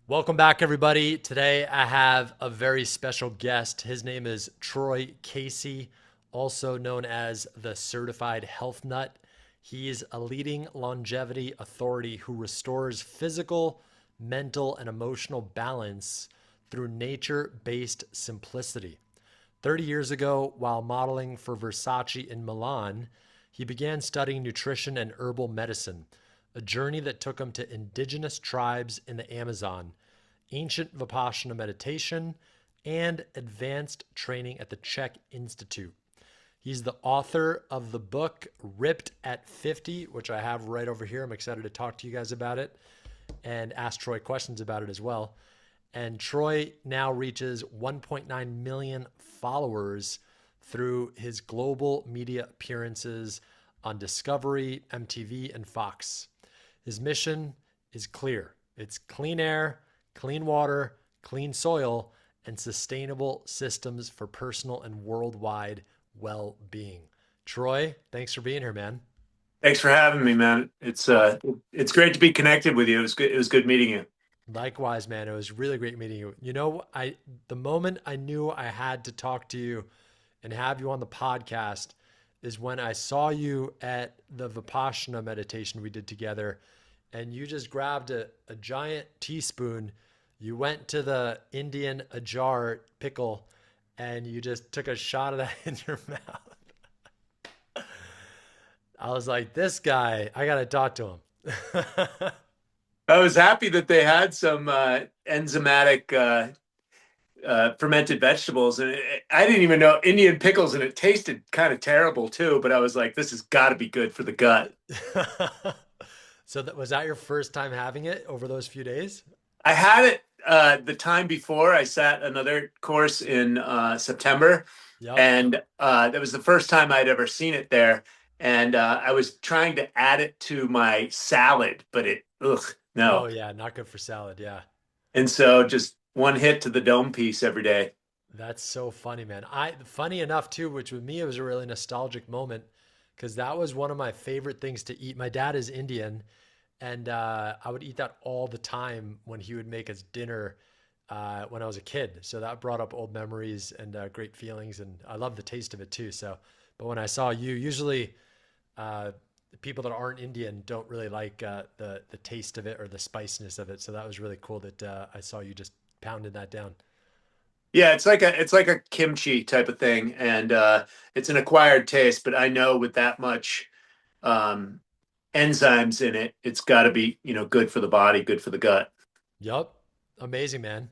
Welcome back, everybody. Today I have a very special guest. His name is Troy Casey, also known as the Certified Health Nut. He's a leading longevity authority who restores physical, mental, and emotional balance through nature based simplicity. 30 years ago, while modeling for Versace in Milan, he began studying nutrition and herbal medicine, a journey that took him to indigenous tribes in the Amazon, ancient Vipassana meditation, and advanced training at the Czech Institute. He's the author of the book Ripped at 50, which I have right over here. I'm excited to talk to you guys about it and ask Troy questions about it as well. And Troy now reaches 1.9 million followers through his global media appearances on Discovery, MTV, and Fox. His mission is clear: it's clean air, clean water, clean soil, and sustainable systems for personal and worldwide well being. Troy, thanks for being here, man. Thanks for having me, man. It's great to be connected with you. It was good meeting you. Likewise, man. It was really great meeting you. The moment I knew I had to talk to you and have you on the podcast is when I saw you at the Vipassana meditation we did together, and you just grabbed a giant teaspoon. You went to the Indian ajar pickle and you just took a shot of that in your mouth. I was like, this guy, I got to talk to him. I was happy that they had some enzymatic fermented vegetables, and I didn't even know Indian pickles, and it tasted kind of terrible too. But I was like, this has got to be good for the gut. So was that your first time having it over those few days? I had it the time before. I sat another course in September, Yep. and that was the first time I'd ever seen it there. And I was trying to add it to my salad, but Oh no. yeah, not good for salad. Yeah. And so just one hit to the dome piece every day. That's so funny, man. Funny enough too, which with me it was a really nostalgic moment because that was one of my favorite things to eat. My dad is Indian, and I would eat that all the time when he would make us dinner when I was a kid. So that brought up old memories and great feelings, and I love the taste of it too. So, but when I saw you, usually the people that aren't Indian don't really like the taste of it or the spiciness of it. So that was really cool that I saw you just pounding that down. Yeah, it's like a kimchi type of thing, and it's an acquired taste. But I know with that much um, enzymes in it, it's got to be good for the body, good for the gut. Yup. Amazing, man.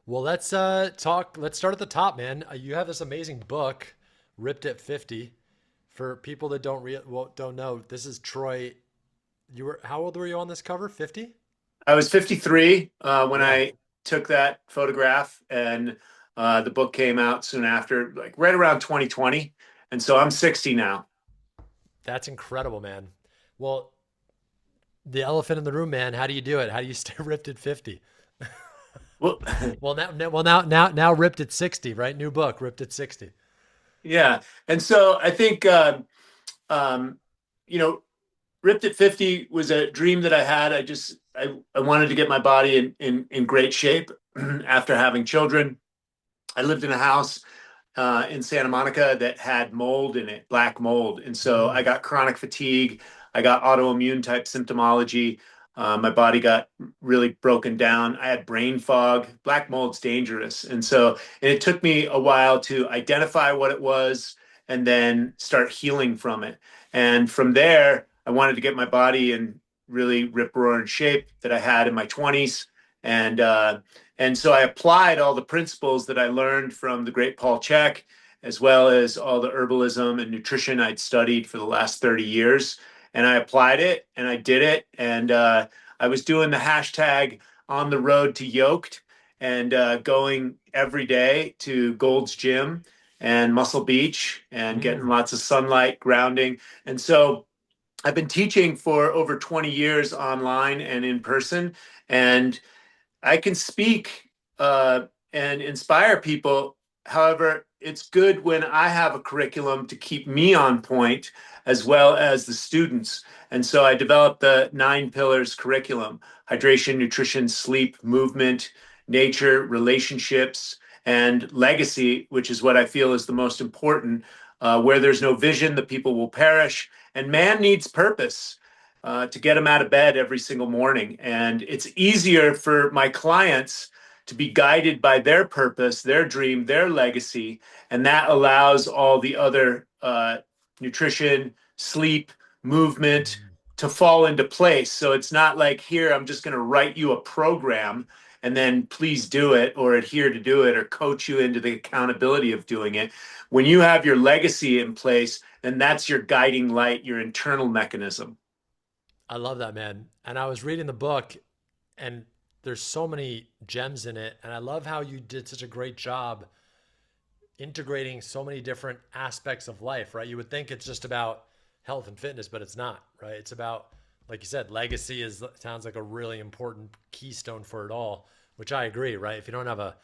Well, let's talk. Let's start at the top, man. You have this amazing book, Ripped at 50. For people that don't know, this is Troy. You were how old were you on this cover? 50? I was 53 when Yeah. I took that photograph, and the book came out soon after, like right around 2020, and so I'm 60 now. That's incredible, man. Well, the elephant in the room, man. How do you do it? How do you stay ripped at 50? Well, Now ripped at 60, right? New book, ripped at 60. yeah, and so I think um, you know, Ripped at 50 was a dream that I had. I wanted to get my body in great shape after having children. I lived in a house in Santa Monica that had mold in it, black mold. And so I Mm. got chronic fatigue. I got autoimmune type symptomology. My body got really broken down. I had brain fog. Black mold's dangerous. And it took me a while to identify what it was and then start healing from it. And from there, I wanted to get my body in really rip roaring shape that I had in my 20s. And and so I applied all the principles that I learned from the great Paul Chek, as well as all the herbalism and nutrition I'd studied for the last 30 years. And I applied it and I did it. And I was doing the hashtag on the road to yoked and going every day to Gold's Gym and Muscle Beach and getting Mm. lots of sunlight, grounding. And so I've been teaching for over 20 years online and in person. And I can speak and inspire people. However, it's good when I have a curriculum to keep me on point as well as the students. And so I developed the 9 pillars curriculum: hydration, nutrition, sleep, movement, nature, relationships, and legacy, which is what I feel is the most important. Where there's no vision, the people will perish. And man needs purpose to get them out of bed every single morning. And it's easier for my clients to be guided by their purpose, their dream, their legacy. And that allows all the other nutrition, sleep, movement Mhm. to fall into place. So it's not like, here, I'm just going to write you a program and then please do it or adhere to do it or coach you into the accountability of doing it. When you have your legacy in place, then that's your guiding light, your internal mechanism. I love that, man. And I was reading the book, and there's so many gems in it. And I love how you did such a great job integrating so many different aspects of life, right? You would think it's just about health and fitness, but it's not, right? It's about, like you said, legacy is sounds like a really important keystone for it all, which I agree, right? If you don't have a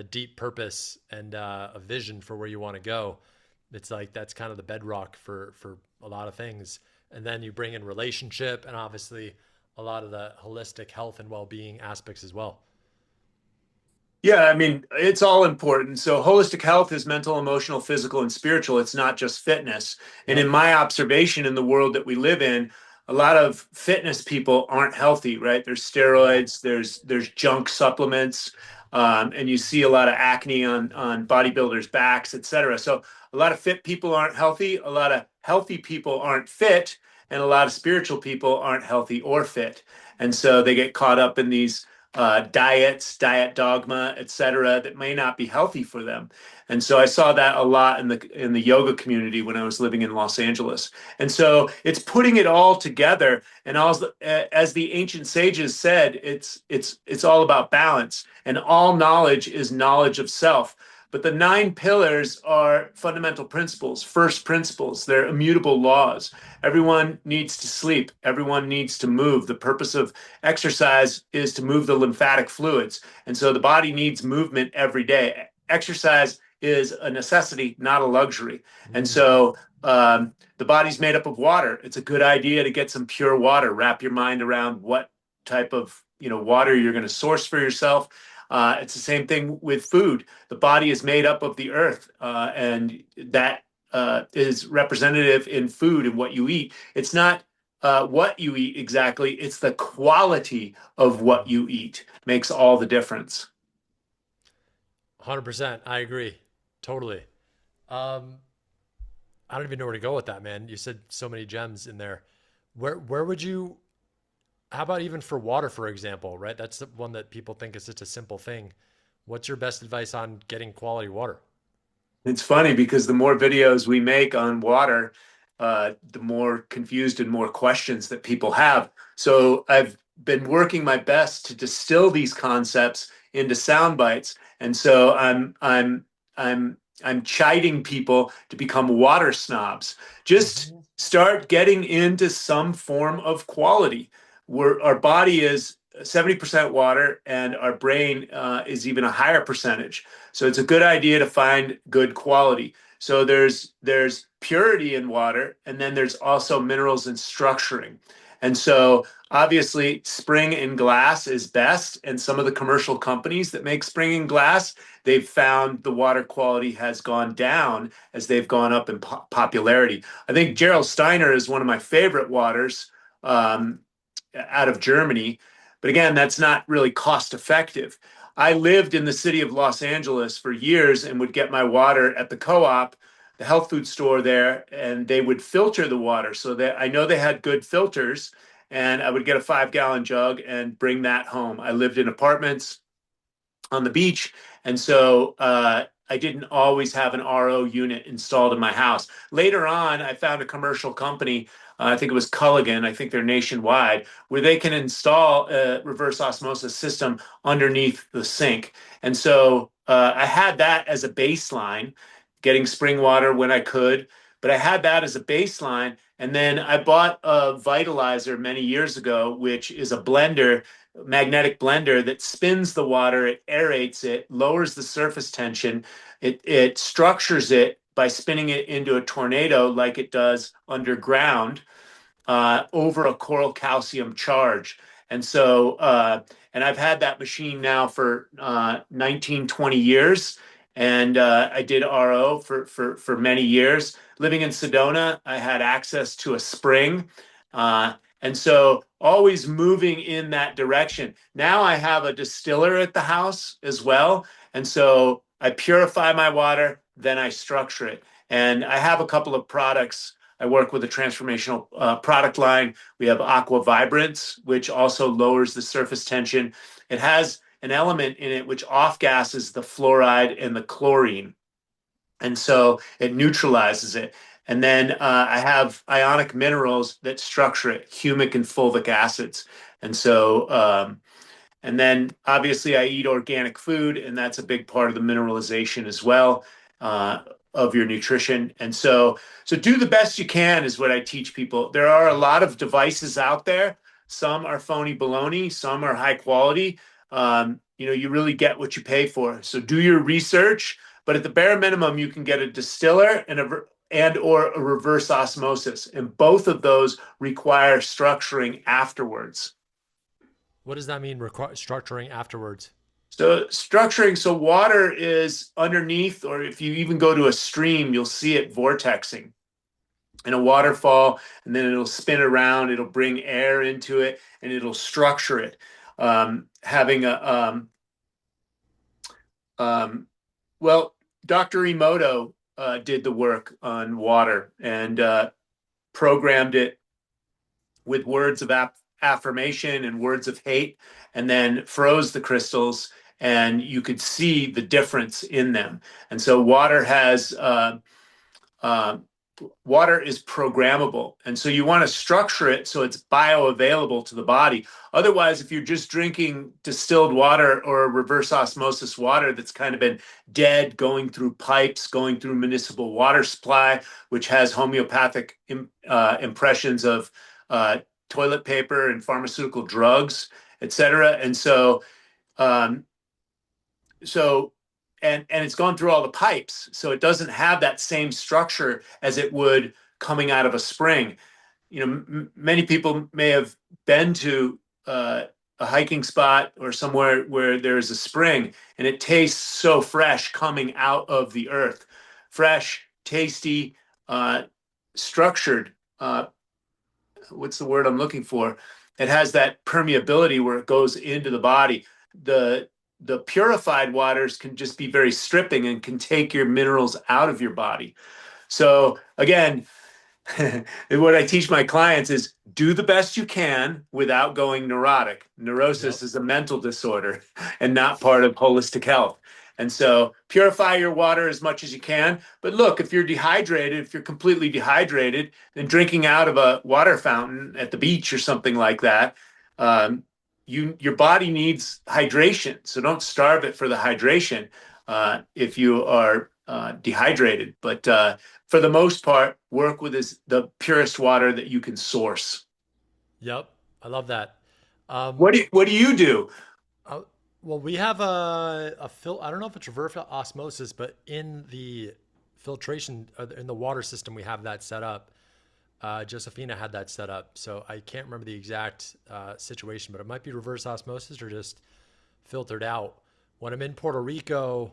deep purpose and a vision for where you want to go, it's like that's kind of the bedrock for a lot of things. And then you bring in relationship and obviously a lot of the holistic health and well-being aspects as well. Yeah, I mean, it's all important. So, holistic health is mental, emotional, physical, and spiritual. It's not just fitness. And in Yep. my observation in the world that we live in, a lot of fitness people aren't healthy, right? There's Yeah. steroids, there's junk supplements, and you see a lot of acne on bodybuilders' backs, et cetera. So, a lot of fit people aren't healthy, a lot of healthy people aren't fit, and a lot of spiritual people aren't healthy or fit. And so they get caught up in these diets, diet dogma, et cetera, that may not be healthy for them. And so I saw that a lot in the yoga community when I was living in Los Angeles. And so it's putting it all together. And as the ancient sages said, it's all about balance. And all knowledge is knowledge of self. But the 9 pillars are fundamental principles, first principles. They're immutable laws. Everyone needs to sleep. Everyone needs to move. The purpose of exercise is to move the lymphatic fluids. And so the body needs movement every day. Exercise is a necessity, not a luxury. And Mm. so the body's made up of water. It's a good idea to get some pure water. Wrap your mind around what type of water you're going to source for yourself. It's the same thing with food. The body is made up of the earth, and that is representative in food and what you eat. It's not what you eat exactly, it's the quality of what you eat makes all the difference. 100%. I agree. Totally. Um, I don't even know where to go with that, man. You said so many gems in there. Where would you, how about even for water, for example, right? That's the one that people think is such a simple thing. What's your best advice on getting quality water? It's funny because the more videos we make on water, the more confused and more questions that people have. So I've been working my best to distill these concepts into sound bites, and so I'm chiding people to become water snobs. Just Mhm. start getting into some form of quality. Our body is 70% water, and our brain is even a higher percentage. So it's a good idea to find good quality. So there's purity in water, and then there's also minerals and structuring. And so obviously spring in glass is best. And some of the commercial companies that make spring in glass, they've found the water quality has gone down as they've gone up in popularity. I think Gerald Steiner is one of my favorite waters um, out of Germany. But again, that's not really cost effective. I lived in the city of Los Angeles for years and would get my water at the co-op, the health food store there, and they would filter the water. So that I know they had good filters, and I would get a 5 gallon jug and bring that home. I lived in apartments on the beach. And so I didn't always have an RO unit installed in my house. Later on, I found a commercial company, I think it was Culligan, I think they're nationwide, where they can install a reverse osmosis system underneath the sink. And so I had that as a baseline, getting spring water when I could. But I had that as a baseline. And then I bought a Vitalizer many years ago, which is a blender magnetic blender that spins the water, it aerates it, lowers the surface tension, it structures it by spinning it into a tornado like it does underground over a coral calcium charge. And so, and I've had that machine now for 19, 20 years. And I did RO for many years. Living in Sedona, I had access to a spring. And so always moving in that direction. Now I have a distiller at the house as well. And so I purify my water, then I structure it. And I have a couple of products. I work with a transformational product line. We have Aqua Vibrance, which also lowers the surface tension. It has an element in it which off gases the fluoride and the chlorine. And so it neutralizes it. And then I have ionic minerals that structure it, humic and fulvic acids. And so, and then obviously I eat organic food, and that's a big part of the mineralization as well of your nutrition. And so do the best you can is what I teach people. There are a lot of devices out there. Some are phony baloney, some are high quality. You really get what you pay for. So do your research, but at the bare minimum, you can get a distiller and or a reverse osmosis, and both of those require structuring afterwards. What does that mean? Structuring afterwards. So structuring, so water is underneath, or if you even go to a stream, you'll see it vortexing in a waterfall, and then it'll spin around, it'll bring air into it, and it'll structure it. Having a well, Dr. Emoto did the work on water and programmed it with words of affirmation and words of hate, and then froze the crystals, and you could see the difference in them. And so uh, water is programmable, and so you want to structure it so it's bioavailable to the body. Otherwise, if you're just drinking distilled water or reverse osmosis water that's kind of been dead, going through pipes, going through municipal water supply, which has homeopathic impressions of toilet paper and pharmaceutical drugs, etc. And um, so and it's gone through all the pipes, so it doesn't have that same structure as it would coming out of a spring. Many people may have been to a hiking spot or somewhere where there's a spring, and it tastes so fresh coming out of the earth, fresh, tasty, structured. What's the word I'm looking for? It has that permeability where it goes into the body. The purified waters can just be very stripping and can take your minerals out of your body. So again, what I teach my clients is do the best you can without going neurotic. Yep. Neurosis is a mental disorder and not part of holistic health. And so purify your water as much as you can. But look, if you're dehydrated, if you're completely dehydrated, then drinking out of a water fountain at the beach or something like that, your body needs hydration. So don't starve it for the hydration if you are dehydrated. But for the most part, work with the purest water that you can source. Yep. I love that. Um, What do you do? uh, well, we have I don't know if it's reverse osmosis, but in the filtration in the water system, we have that set up. Josephina had that set up, so I can't remember the exact situation, but it might be reverse osmosis or just filtered out. When I'm in Puerto Rico,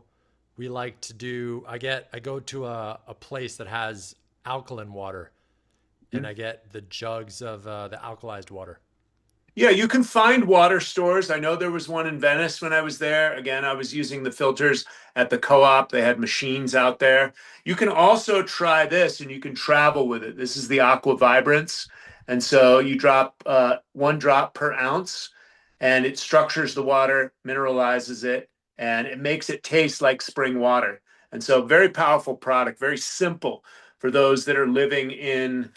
we like to do. I go to a place that has alkaline water, and I get the jugs of the alkalized water. Yeah, you can find water stores. I know there was one in Venice when I was there. Again, I was using the filters at the co-op. They had machines out there. You can also try this and you can travel with it. This is the Aqua Vibrance. And so you drop 1 drop per ounce, and it structures the water, mineralizes it, and it makes it taste like spring water. And so very powerful product, very simple for those that are living in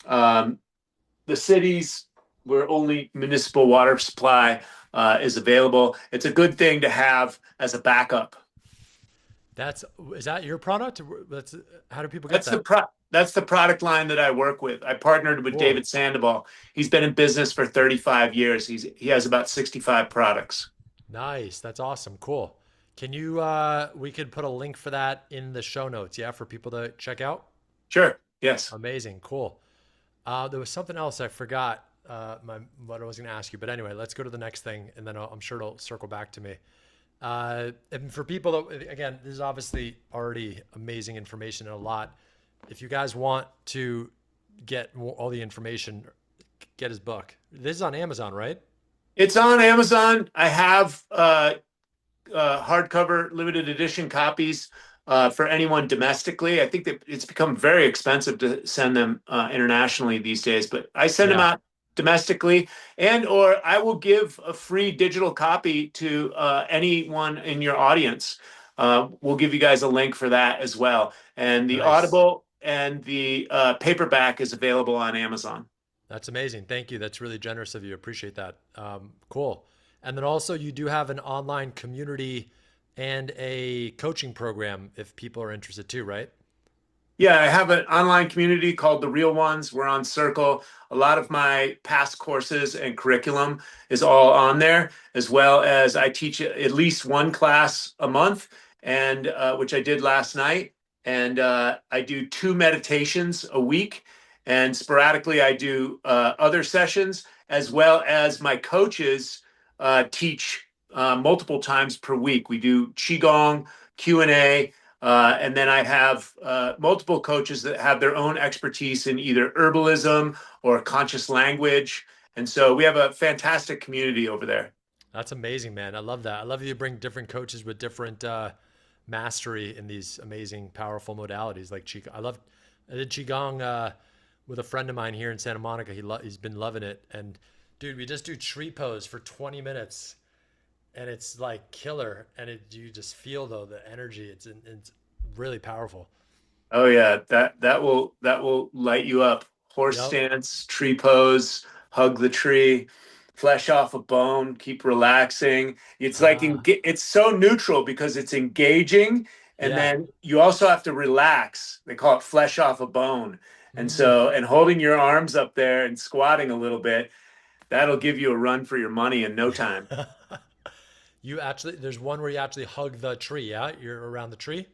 um, the cities where only municipal water supply is available. It's a good thing to have as a backup. That's is that your product? That's how do people get That's the that? pro. That's the product line that I work with. I partnered with Cool. David Sandoval. He's been in business for 35 years. He has about 65 products. Nice. That's awesome. Cool. Can you we could put a link for that in the show notes, yeah, for people to check out? Sure. Yes. Amazing. Cool. There was something else I forgot what I was going to ask you, but anyway, let's go to the next thing, and then I'm sure it'll circle back to me. And for people that, again, this is obviously already amazing information and a lot. If you guys want to get all the information, get his book. This is on Amazon, right? It's on Amazon. I have hardcover limited edition copies for anyone domestically. I think that it's become very expensive to send them internationally these days, but I send them Yeah. out domestically, and or I will give a free digital copy to anyone in your audience. We'll give you guys a link for that as well. And the Nice. Audible and the paperback is available on Amazon. That's amazing. Thank you. That's really generous of you. Appreciate that. Cool. And then also, you do have an online community and a coaching program if people are interested too, right? Yeah, I have an online community called The Real Ones. We're on Circle. A lot of my past courses and curriculum is all on there, as well as I teach at least one class a month, and which I did last night. And I do two meditations a week, and sporadically I do other sessions, as well as my coaches teach multiple times per week. We do Qigong, Q&A, and then I have multiple coaches that have their own expertise in either herbalism or conscious language. And so we have a fantastic community over there. That's amazing, man. I love that. I love you bring different coaches with different mastery in these amazing, powerful modalities like Qigong. I did Qigong with a friend of mine here in Santa Monica. He's been loving it. And dude, we just do tree pose for 20 minutes and it's like killer. And you just feel though the energy. It's really powerful. Oh yeah, that will light you up. Horse Yep. stance, tree pose, hug the tree, flesh off a bone, keep relaxing. It's like Ah, it's so neutral because it's engaging, and yeah. then you also have to relax. They call it flesh off a bone. And Mm. so, and holding your arms up there and squatting a little bit, that'll give you a run for your money in no time. You actually, there's one where you actually hug the tree. Yeah, you're around the tree.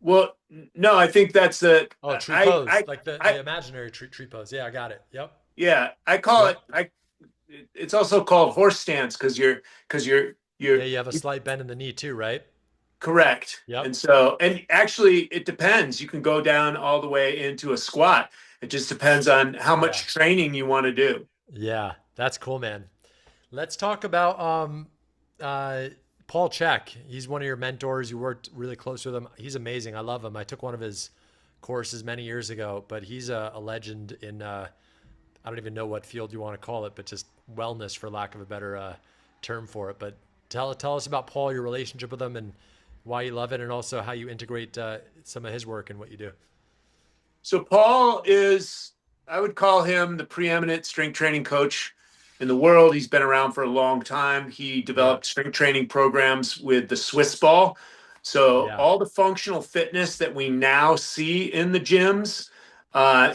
Well, no, I think that's the Oh, tree pose, like the I imaginary tree pose. Yeah, I got it. Yep. yeah, I call Yep. it it's also called horse stance because Yeah, you're you have a slight bend in the knee too, right? correct. Yep. And so, and actually it depends. You can go down all the way into a squat. It just depends on how Yeah. much training you want to do. Yeah. That's cool, man. Let's talk about uh Paul Check. He's one of your mentors. You worked really close with him. He's amazing. I love him. I took one of his courses many years ago, but he's a legend in I don't even know what field you want to call it, but just wellness for lack of a better term for it. But tell us about Paul, your relationship with him and why you love it, and also how you integrate some of his work in what you do. So Paul is, I would call him the preeminent strength training coach in the world. He's been around for a long time. He Yeah. developed strength training programs with the Swiss ball. So Yeah. all the functional fitness that we now see in the gyms,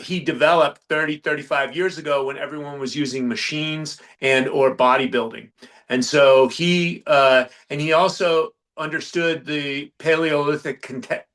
he developed 30, 35 years ago when everyone was using machines and or bodybuilding. And so he also understood the Paleolithic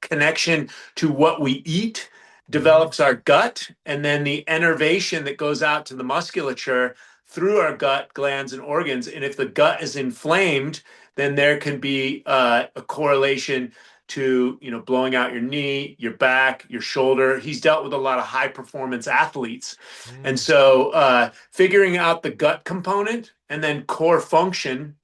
connection to what we eat Hmm. develops our gut, and then the innervation that goes out to the musculature through our gut, glands, and organs. And if the gut is inflamed, then there can be a correlation to blowing out your knee, your back, your shoulder. He's dealt with a lot of high performance athletes, and Mm. so figuring out the gut component and then core function,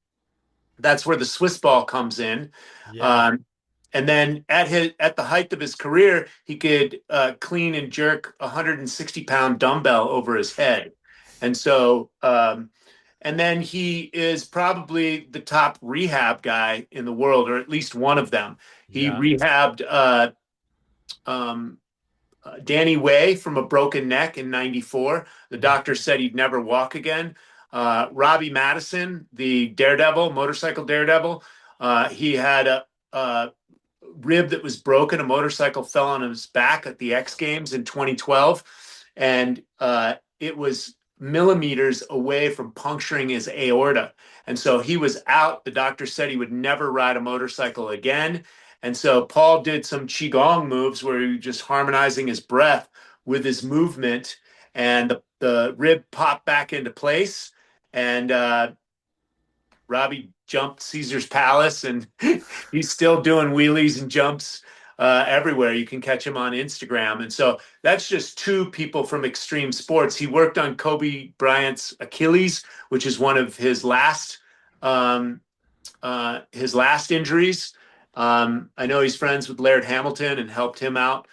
that's where the Swiss ball comes in. Yeah. Um, and then at the height of his career, he could clean and jerk a 160-pound dumbbell over his head. And so, and then he is probably the top rehab guy in the world, or at least one of them. He Yeah. rehabbed um, Danny Way from a broken neck in '94. The Mm. doctor said he'd never walk again. Robbie Madison, the daredevil, motorcycle daredevil, he had a rib that was broken. A motorcycle fell on his back at the X Games in 2012, and it was millimeters away from puncturing his aorta. And so he was out. The doctor said he would never ride a motorcycle again. And so Paul did some Qigong moves where he was just harmonizing his breath with his movement, and the rib popped back into place. And Robbie jumped Caesar's Palace, and he's still doing wheelies and jumps everywhere. You can catch him on Instagram. And so that's just two people from extreme sports. He worked on Kobe Bryant's Achilles, which is one of um, his last injuries. I know he's friends with Laird Hamilton and helped him out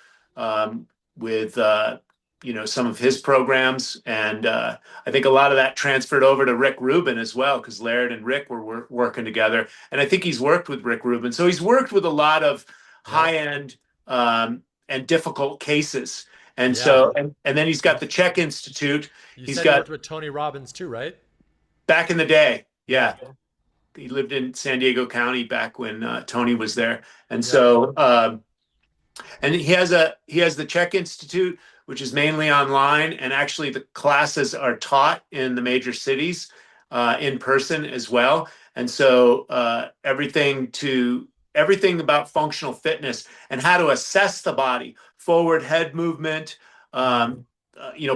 with some of his programs, and I think a lot of that transferred over to Rick Rubin as well, because Laird and Rick were working together, and I think he's worked with Rick Rubin, so he's worked with a lot of Yep. high end and difficult cases, and Yeah. so and then he's got the Czech Institute. You He's said he got worked with Tony Robbins too, right? back in the day, Yeah. yeah. He lived in San Diego County back when Tony was there, and Yep. so and he has the Czech Institute, which is mainly online, and actually the classes are taught in the major cities in person as well. And so everything about functional fitness and how to assess the body, forward head movement, Mm.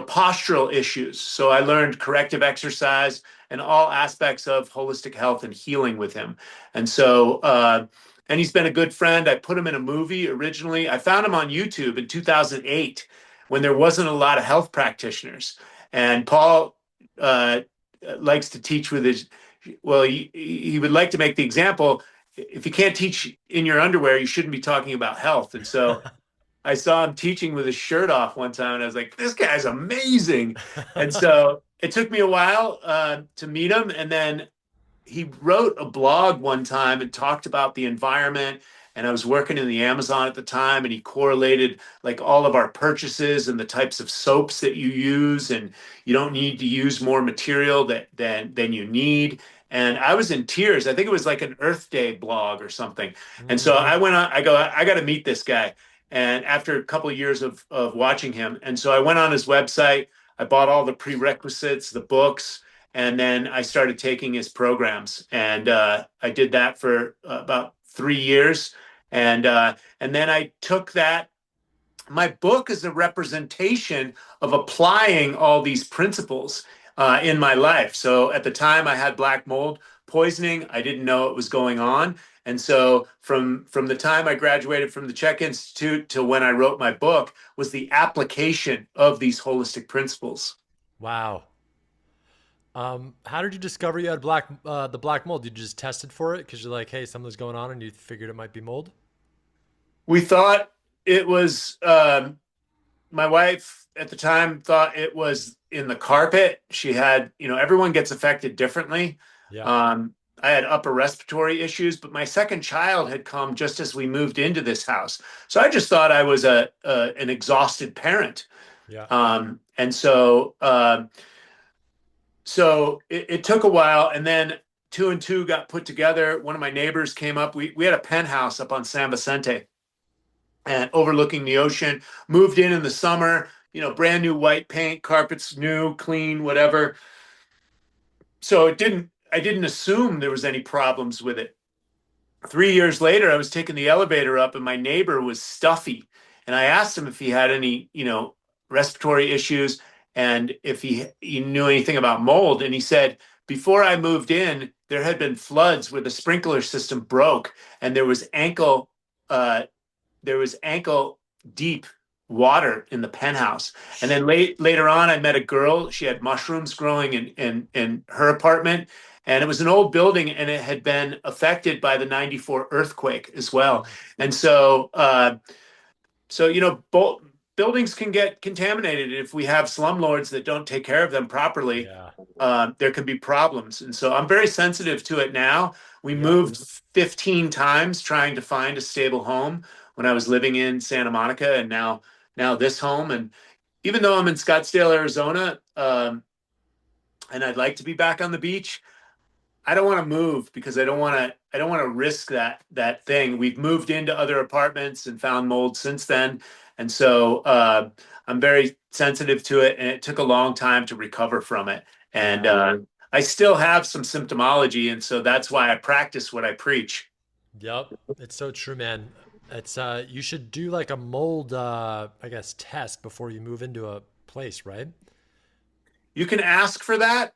postural issues. So I learned corrective exercise and all aspects of holistic health and healing with him. And so and he's been a good friend. I put him in a movie originally. I found him on YouTube in 2008 when there wasn't a lot of health practitioners. And Paul uh, likes to teach with his, well, he would like to make the example, if you can't teach in your underwear, you shouldn't be talking about health. And so I saw him teaching with his shirt off one time, and I was like, this guy's amazing. And so it took me a while to meet him. And then he wrote a blog one time and talked about the environment. And I was working in the Amazon at the time, and he correlated like all of our purchases and the types of soaps that you use, and you don't need to use more material than you need. And I was in tears. I think it was like an Earth Day blog or something. And so Hmm. I went on. I go, I got to meet this guy. And after a couple of years of watching him, and so I went on his website. I bought all the prerequisites, the books, and then I started taking his programs, and I did that for about 3 years, and then I took that. My book is a representation of applying all these principles in my life. So at the time, I had black mold poisoning. I didn't know it was going on, and so from the time I graduated from the Czech Institute to when I wrote my book was the application of these holistic principles. Wow. How did you discover you had the black mold? Did you just test it for it because you're like, hey, something's going on, and you figured it might be mold? We thought it was my wife at the time thought it was in the carpet. She had, everyone gets affected differently. Yeah. Um, I had upper respiratory issues, but my second child had come just as we moved into this house. So I just thought I was an exhausted parent. Yeah. And so it took a while, and then two and two got put together. One of my neighbors came up. We had a penthouse up on San Vicente and overlooking the ocean. Moved in the summer, brand new white paint, carpets new, clean, whatever. So I didn't assume there was any problems with it. 3 years later, I was taking the elevator up, and my neighbor was stuffy. And I asked him if he had any, respiratory issues and if he knew anything about mold. And he said, before I moved in, there had been floods where the sprinkler system broke, and uh, there was ankle deep water in the penthouse. And then later on, I met a girl. She had mushrooms growing in her apartment. And it was an old building, and it had been affected by the '94 earthquake as well. And so both buildings can get contaminated if we have slumlords that don't take care of them properly. Yeah. There can be problems, and so I'm very sensitive to it now. We Yeah. moved 15 times trying to find a stable home when I was living in Santa Monica, and now this home. And even though I'm in Scottsdale, Arizona, and I'd like to be back on the beach, I don't want to move because I don't want to risk that thing. We've moved into other apartments and found mold since then. And so I'm very sensitive to it, and it took a long time to recover from it. And Yeah. I still have some symptomology, and so that's why I practice what I preach. Yep. It's so true, man. It's you should do like a mold I guess test before you move into a place, right? You can ask for that.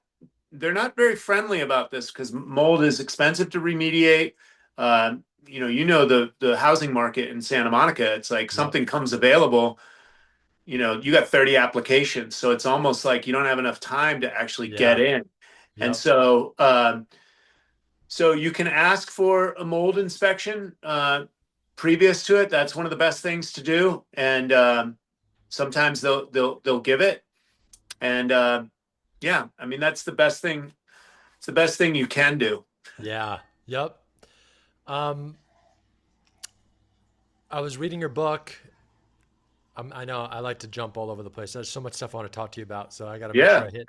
They're not very friendly about this because mold is expensive to remediate. The housing market in Santa Monica. It's like Yep. something comes available. You got 30 applications, so it's almost like you don't have enough time to actually get Yeah. in. And Yep. so you can ask for a mold inspection previous to it. That's one of the best things to do, and sometimes they'll give it. And yeah, I mean that's the best thing. It's the best thing you can do. Yeah. Yep. Um I was reading your book. I know I like to jump all over the place. There's so much stuff I want to talk to you about, so I got to make sure Yeah. I hit.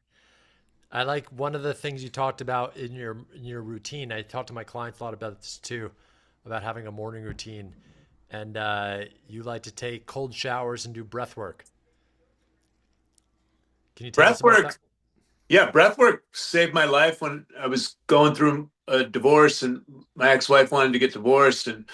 I like one of the things you talked about in your routine. I talk to my clients a lot about this too, about having a morning routine, and you like to take cold showers and do breath work. Can you tell Breath us about that? work. Yeah, breath work saved my life when I was going through a divorce and my ex-wife wanted to get divorced and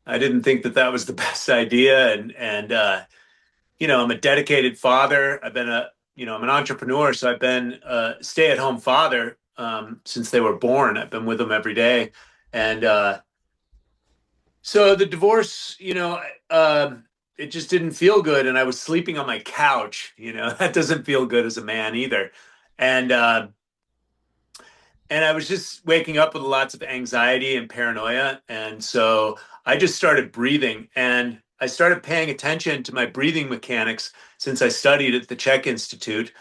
I didn't think that that was the best idea and I'm a dedicated father. I'm an entrepreneur, so I've been a stay-at-home father since they were born. I've been with them every day. And so the divorce, it just didn't feel good. And I was sleeping on my couch. That doesn't feel good as a man either. And and I was just waking up with lots of anxiety and paranoia. And so I just started breathing and I started paying attention to my breathing mechanics since I studied at the Czech Institute.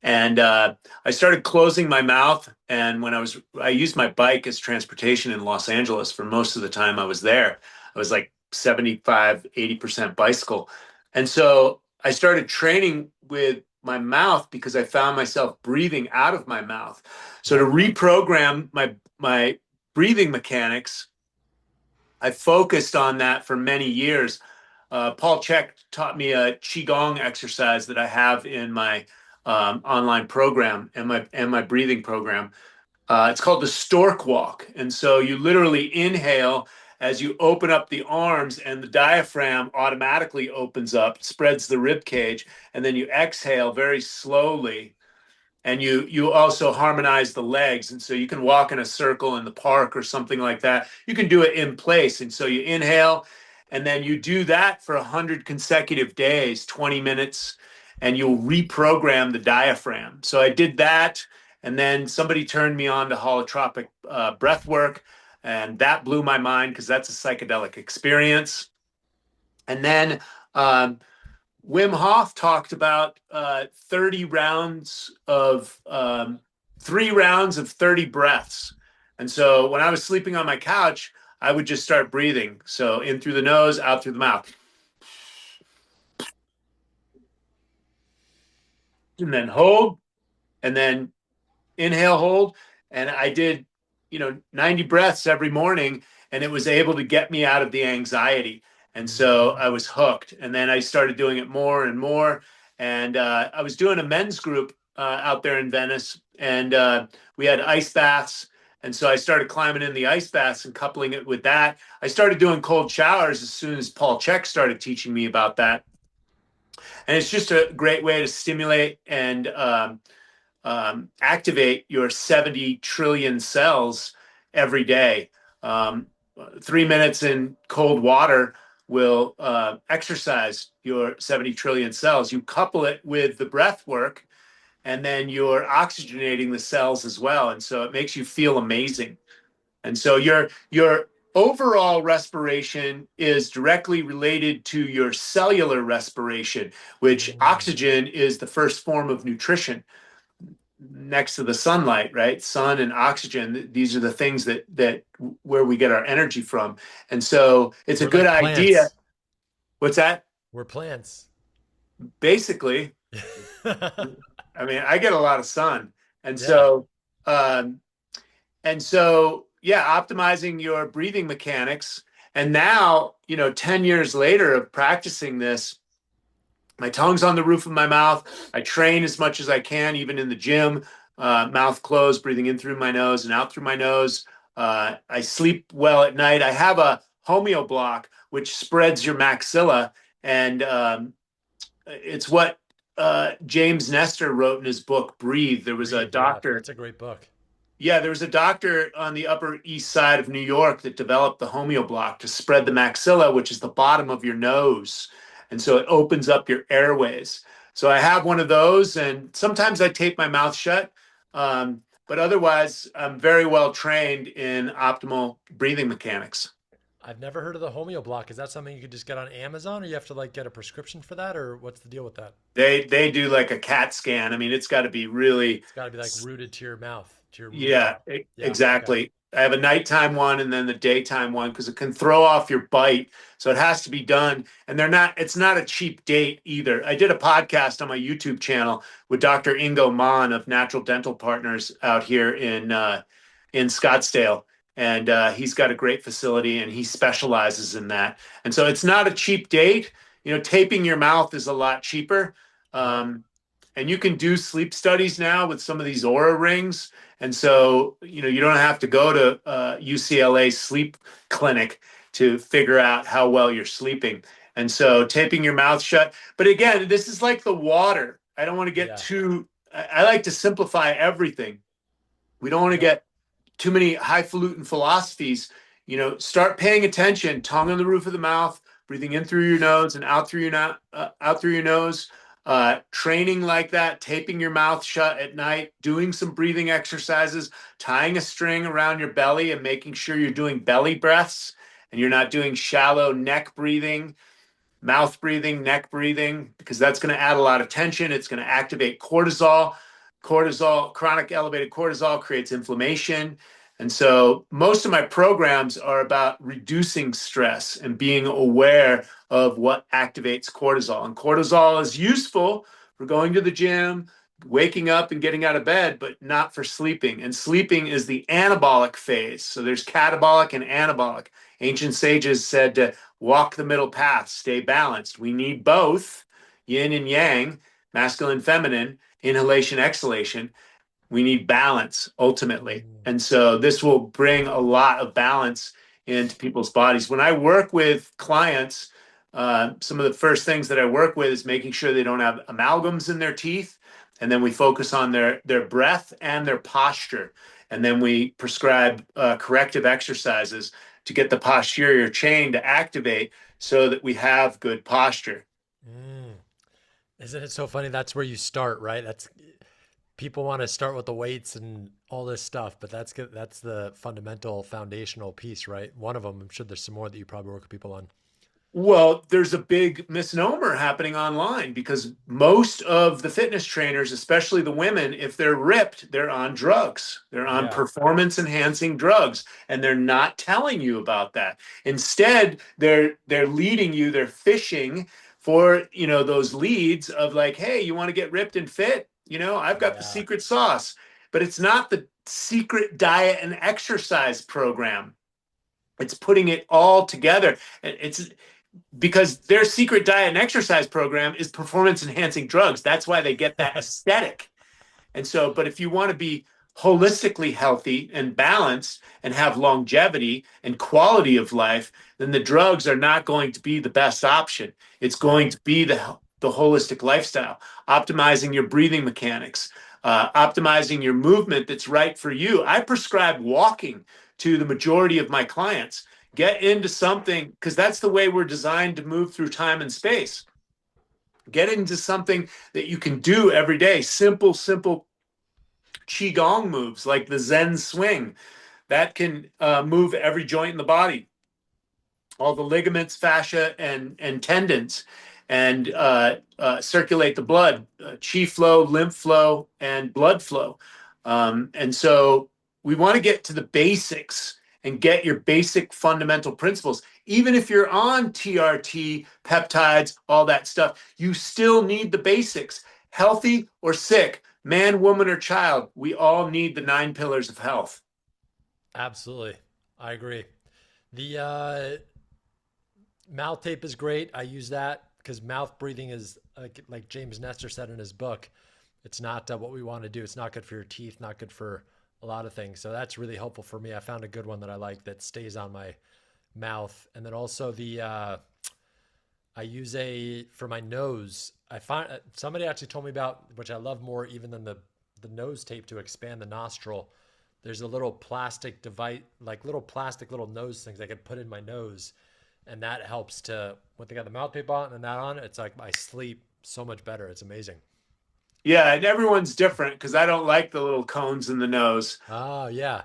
And I started closing my mouth. And I used my bike as transportation in Los Angeles for most of the time I was there. I was like 75, 80% bicycle. And so I started training with my mouth because I found myself breathing out of my mouth. So to Yep. reprogram my breathing mechanics, I focused on that for many years. Paul Chek taught me a qigong exercise that I have in my online program and my breathing program. It's called the stork walk, and so you literally inhale as you open up the arms, and the diaphragm automatically opens up, spreads the rib cage, and then you exhale very slowly and you also harmonize the legs, and so you can walk in a circle in the park or something like that. You can do it in place, and so you inhale and then you do that for 100 consecutive days, 20 minutes, and you'll reprogram the diaphragm. So I did that, and then somebody turned me on to holotropic breath work, and that blew my mind because that's a psychedelic experience. And then Wim Hof talked about 30 rounds of 3 rounds of 30 breaths. And so when I was sleeping on my couch, I would just start breathing. So in through the nose, out through the mouth, and then hold, and then inhale, hold. And I did, 90 breaths every morning, and it was able to get me out of the anxiety. And so Mhm. I was hooked. And then I started doing it more and more. And I was doing a men's group out there in Venice, and we had ice baths. And so I started climbing in the ice baths and coupling it with that. I started doing cold showers as soon as Paul Chek started teaching me about that. And it's just a great way to stimulate and activate your 70 trillion cells every day. Um, 3 minutes in cold water will exercise your 70 trillion cells. You couple it with the breath work, and then you're oxygenating the cells as well. And so it makes you feel amazing. And so your overall respiration is directly related to your cellular respiration, which Mm. oxygen is the first form of nutrition next to the sunlight, right? Sun and oxygen, these are the things that where we get our energy from. And so it's a We're good like idea. plants. What's that? We're plants. Basically, I mean, I get a lot of sun. And Yeah. so um, And so, yeah, optimizing your breathing mechanics. And now, 10 years later of practicing this, my tongue's on the roof of my mouth. I train as much as I can, even in the gym, mouth closed, breathing in through my nose and out through my nose. I sleep well at night. I have a homeo block, which spreads your maxilla. And it's what James Nestor wrote in his book, Breathe. There was a Breathe. Yeah, doctor. that's a great book. Yeah, there was a doctor on the Upper East Side of New York that developed the homeo block to spread the maxilla, which is the bottom of your nose. And so it opens up your airways. So I have one of those, and sometimes I tape my mouth shut. But otherwise, I'm very well trained in optimal breathing mechanics. I've never heard of the homeo block. Is that something you could just get on Amazon, or you have to like get a prescription for that, or what's the deal with that? They do like a CAT scan. I mean, it's got to be really. It's got to be like rooted to your mouth, to your roof Yeah, canal. Yeah. Okay. exactly. I have a nighttime one and then the daytime one because it can throw off your bite. So it has to be done. And it's not a cheap date either. I did a podcast on my YouTube channel with Dr. Ingo Mann of Natural Dental Partners out here in Scottsdale. And he's got a great facility and he specializes in that. And so it's not a cheap date. Taping your mouth is a lot cheaper. Yep. Um, and you can do sleep studies now with some of these Aura rings. And so, you don't have to go to UCLA sleep clinic to figure out how well you're sleeping. And so taping your mouth shut. But again, this is like the water. I don't want to get Yeah. too, I like to simplify everything. We don't want to Yep. get too many highfalutin philosophies. Start paying attention, tongue on the roof of the mouth, breathing in through your nose and out through your nose. Training like that, taping your mouth shut at night, doing some breathing exercises, tying a string around your belly and making sure you're doing belly breaths and you're not doing shallow neck breathing, mouth breathing, neck breathing, because that's going to add a lot of tension. It's going to activate cortisol. Chronic elevated cortisol creates inflammation. And so most of my programs are about reducing stress and being aware of what activates cortisol. And cortisol is useful for going to the gym, waking up and getting out of bed, but not for sleeping. And sleeping is the anabolic phase. So there's catabolic and anabolic. Ancient sages said to walk the middle path, stay balanced. We need both, yin and yang, masculine, feminine, inhalation, exhalation. We need balance ultimately. Mm. And so this will bring a lot of balance into people's bodies. When I work with clients, some of the first things that I work with is making sure they don't have amalgams in their teeth. And then we focus on their breath and their posture. And then we prescribe corrective exercises to get the posterior chain to activate so that we have good posture. Mm. Isn't it so funny? That's where you start, right? That's people want to start with the weights and all this stuff, but that's good. That's the fundamental foundational piece, right? One of them. I'm sure there's some more that you probably work with people on. Well, there's a big misnomer happening online because most of the fitness trainers, especially the women, if they're ripped, they're on drugs. They're on Yeah. performance enhancing drugs, and they're not telling you about that. Instead, they're leading you, they're fishing for, those leads of like, hey, you want to get ripped and fit? I've got the Yeah. secret sauce. But it's not the secret diet and exercise program. It's putting it all together. It's because their secret diet and exercise program is performance enhancing drugs. That's why they get that aesthetic. And so, but if you want to be holistically healthy and balanced and have longevity and quality of life, then the drugs are not going to be the best option. It's going to be the holistic lifestyle, optimizing your breathing mechanics, optimizing your movement that's right for you. I prescribe walking to the majority of my clients. Get into something because that's the way we're designed to move through time and space. Get into something that you can do every day. Simple qigong moves like the Zen swing that can move every joint in the body, all the ligaments, fascia, and tendons, and circulate the blood, chi flow, lymph flow, and blood flow. And so we want to get to the basics and get your basic fundamental principles. Even if you're on TRT, peptides, all that stuff, you still need the basics. Healthy or sick, man, woman, or child, we all need the 9 pillars of health. Absolutely. I agree. The mouth tape is great. I use that because mouth breathing is like James Nestor said in his book. It's not what we want to do. It's not good for your teeth, not good for a lot of things. So that's really helpful for me. I found a good one that I like that stays on my mouth. And then also I use a for my nose. I find somebody actually told me about, which I love more even than the nose tape to expand the nostril. There's a little plastic device, like little plastic little nose things I could put in my nose, and that helps to when they got the mouth tape on and that on. It's like I sleep so much better. It's amazing. Yeah, and everyone's different because I don't like the little cones in the nose. Oh yeah,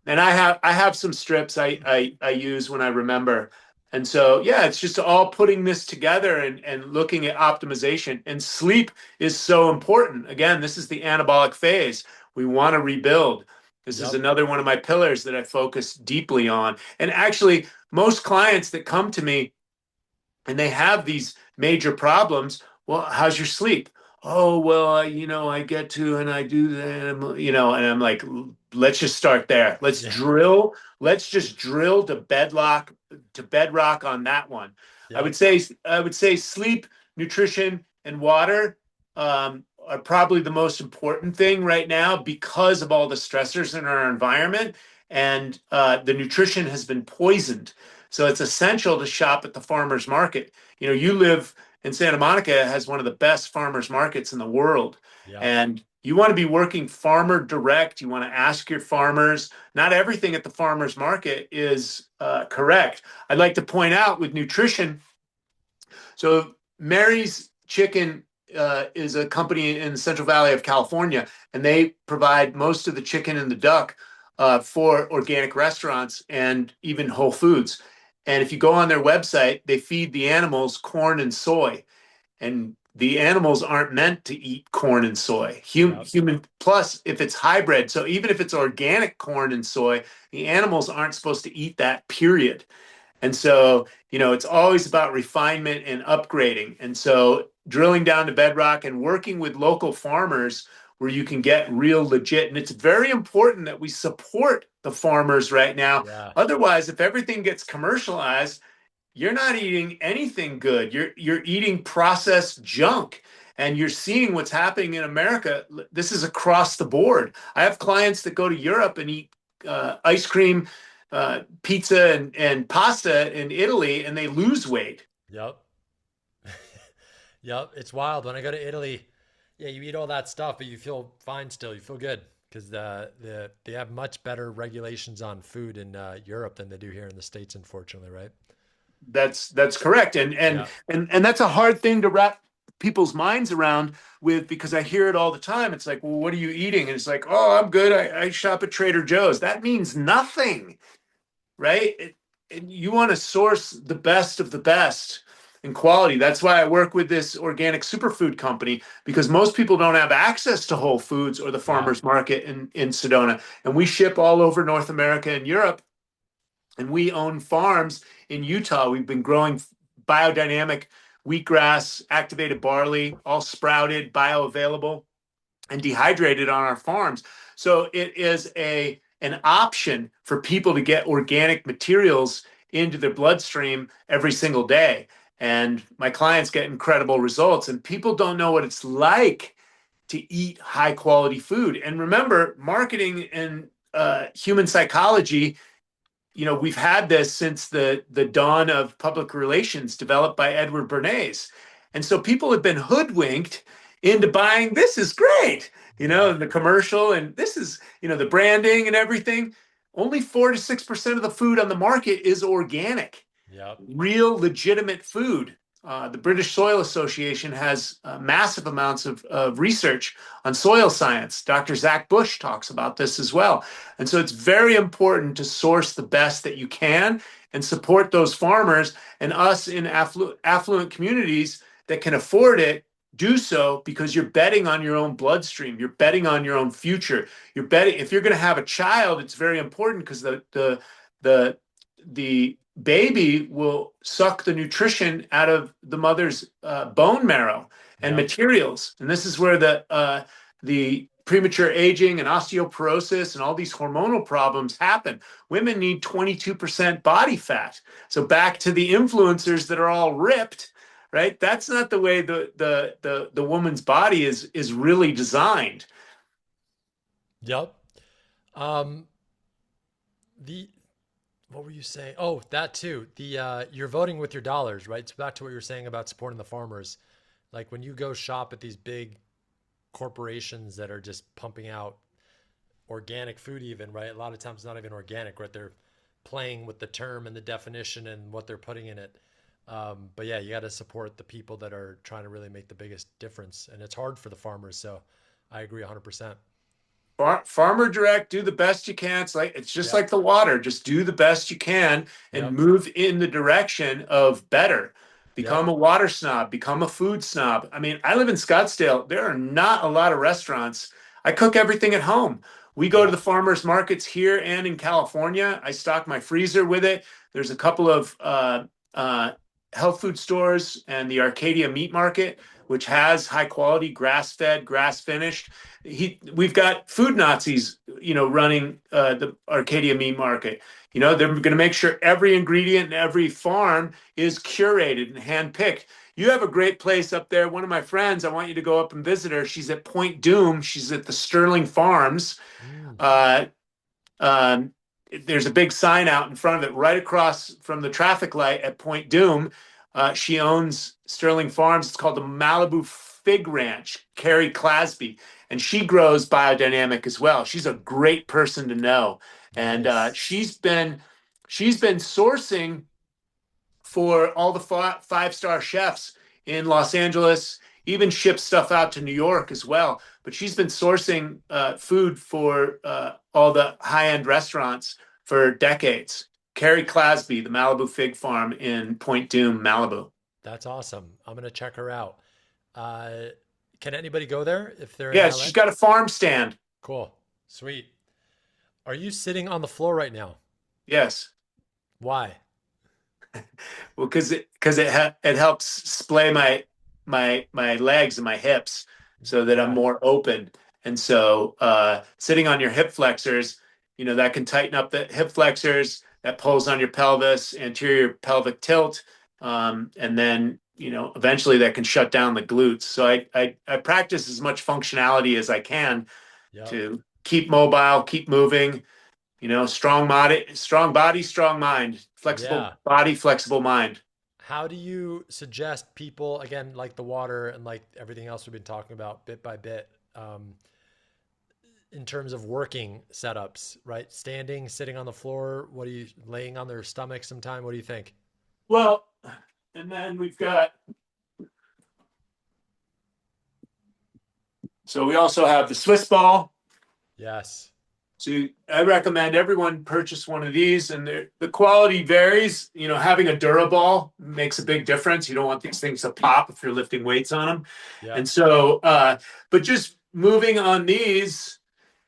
And I have some strips I use when I remember. And so yeah, it's just all putting this together and looking at optimization. And sleep is so important. Again, this is the anabolic phase. We want to rebuild. This is yep, another one of my pillars that I focus deeply on. And actually, most clients that come to me and they have these major problems. Well, how's your sleep? Oh, well, I get to and I do that, and I'm like, let's just start there. Let's yeah, drill. Let's just drill to bedrock on that one. I yep, would say, I would say sleep, nutrition, and water are probably the most important thing right now because of all the stressors in our environment, and the nutrition has been poisoned. So it's essential to shop at the farmers market. You live in Santa Monica, has one of the best farmers markets in the world. yep, And you want to be working farmer direct. You want to ask your farmers. Not everything at the farmers market is correct. I'd like to point out with nutrition. So Mary's Chicken is a company in the Central Valley of California, and they provide most of the chicken and the duck for organic restaurants and even Whole Foods. And if you go on their website, they feed the animals corn and soy, and the animals aren't meant to eat corn and soy. yep, Human plus, if it's hybrid, so even if it's organic corn and soy, the animals aren't supposed to eat that. Period. And so, it's always about refinement and upgrading. And so, drilling down to bedrock and working with local farmers where you can get real legit. And it's very important that we support the farmers right now. yeah, Otherwise, if everything gets commercialized, you're not eating anything good. You're eating processed junk. And you're seeing what's happening in America. This is across the board. I have clients that go to Europe and eat ice cream, pizza, and pasta in Italy, and they lose weight. yep, yep. It's wild when I go to Italy. Yeah, you eat all that stuff, but you feel fine still. You feel good because they have much better regulations on food in Europe than they do here in the States, unfortunately, right? That's correct, Yeah, and that's a hard thing to wrap people's minds around with because I hear it all the time. It's like, well, what are you eating? And it's like, oh, I'm good. I shop at Trader Joe's. That means nothing, right? You want to source the best of the best in quality. That's why I work with this organic superfood company because most people don't have access to Whole Foods or the yeah, farmers market in Sedona. And we ship all over North America and Europe. And we own farms in Utah. We've been growing biodynamic wheatgrass, activated barley, all sprouted, bioavailable, and dehydrated on our farms. So it is an option for people to get organic materials into their bloodstream every single day. And my clients get incredible results. And people don't know what it's like to eat high quality food. And remember, marketing and human psychology, we've had this since the dawn of public relations developed by Edward Bernays. And so people have been hoodwinked into buying this is great, yeah, the commercial and this is, the branding and everything. Only 4 to 6% of the food on the market is organic, yep, real legitimate food. The British Soil Association has massive amounts of research on soil science. Dr. Zach Bush talks about this as well. And so it's very important to source the best that you can and support those farmers and us in affluent communities that can afford it. Do so because you're betting on your own bloodstream. You're betting on your own future. You're betting if you're going to have a child, it's very important because the baby will suck the nutrition out of the mother's bone marrow and yep, materials. And this is where the premature aging and osteoporosis and all these hormonal problems happen. Women need 22% body fat. So back to the influencers that are all ripped, right? That's not the way the woman's body is really designed. Yep. Um, the what were you saying? Oh, that too. The you're voting with your dollars, right? So back to what you were saying about supporting the farmers. Like when you go shop at these big corporations that are just pumping out organic food, even, right? A lot of times it's not even organic, right? They're playing with the term and the definition and what they're putting in it. But yeah, you got to support the people that are trying to really make the biggest difference, and it's hard for the farmers. So I agree 100%. Farmer direct, do the best you can. It's just Yep. like the water. Just do the best you can and Yep. move in the direction of better. Yep. Become a water snob, become a food snob. I mean, I live in Scottsdale. There are not a lot of restaurants. I cook everything at home. We go to Yep. the farmers markets here and in California. I stock my freezer with it. There's a couple of health food stores and the Arcadia Meat Market, which has high quality, grass fed, grass finished. We've got food Nazis, running the Arcadia Meat Market. They're going to make sure every ingredient in every farm is curated and handpicked. You have a great place up there. One of my friends, I want you to go up and visit her. She's at Point Doom. She's at the Sterling Farms. Mm, Uh, um, there's a big sign out in front of it, right across from the traffic light at Point Doom. She owns Sterling Farms. It's called the Malibu Fig Ranch, Carrie Clasby, and she grows biodynamic as well. She's a great person to know, and nice. she's been sourcing for all the five-star chefs in Los Angeles, even ships stuff out to New York as well. But she's been sourcing food for all the high-end restaurants for decades. Carrie Clasby, the Malibu Fig Farm in Point Doom, Malibu. That's awesome. I'm gonna check her out. Uh, can anybody go there if they're in Yeah, LA? she's got a farm stand. Cool. Sweet. Are you sitting on the floor right now? Yes. Why? Well, it helps splay my legs and my hips so that I'm Yeah. more open. And so sitting on your hip flexors, that can tighten up the hip flexors, that pulls on your pelvis, anterior pelvic tilt, and then eventually that can shut down the glutes. So I practice as much functionality as I can Yep. to keep mobile, keep moving. Strong body, strong mind, flexible Yeah. body, flexible mind. How do you suggest people, again, like the water and like everything else we've been talking about bit by bit, in terms of working setups, right? Standing, sitting on the floor, what are you laying on their stomach sometime? What do you think? Well, and then we also have the Swiss ball. Yes. So I recommend everyone purchase one of these, and the quality varies. Having a Duraball makes a big difference. You don't want these things to pop if you're lifting weights on them. And Yep. so, but just moving on these,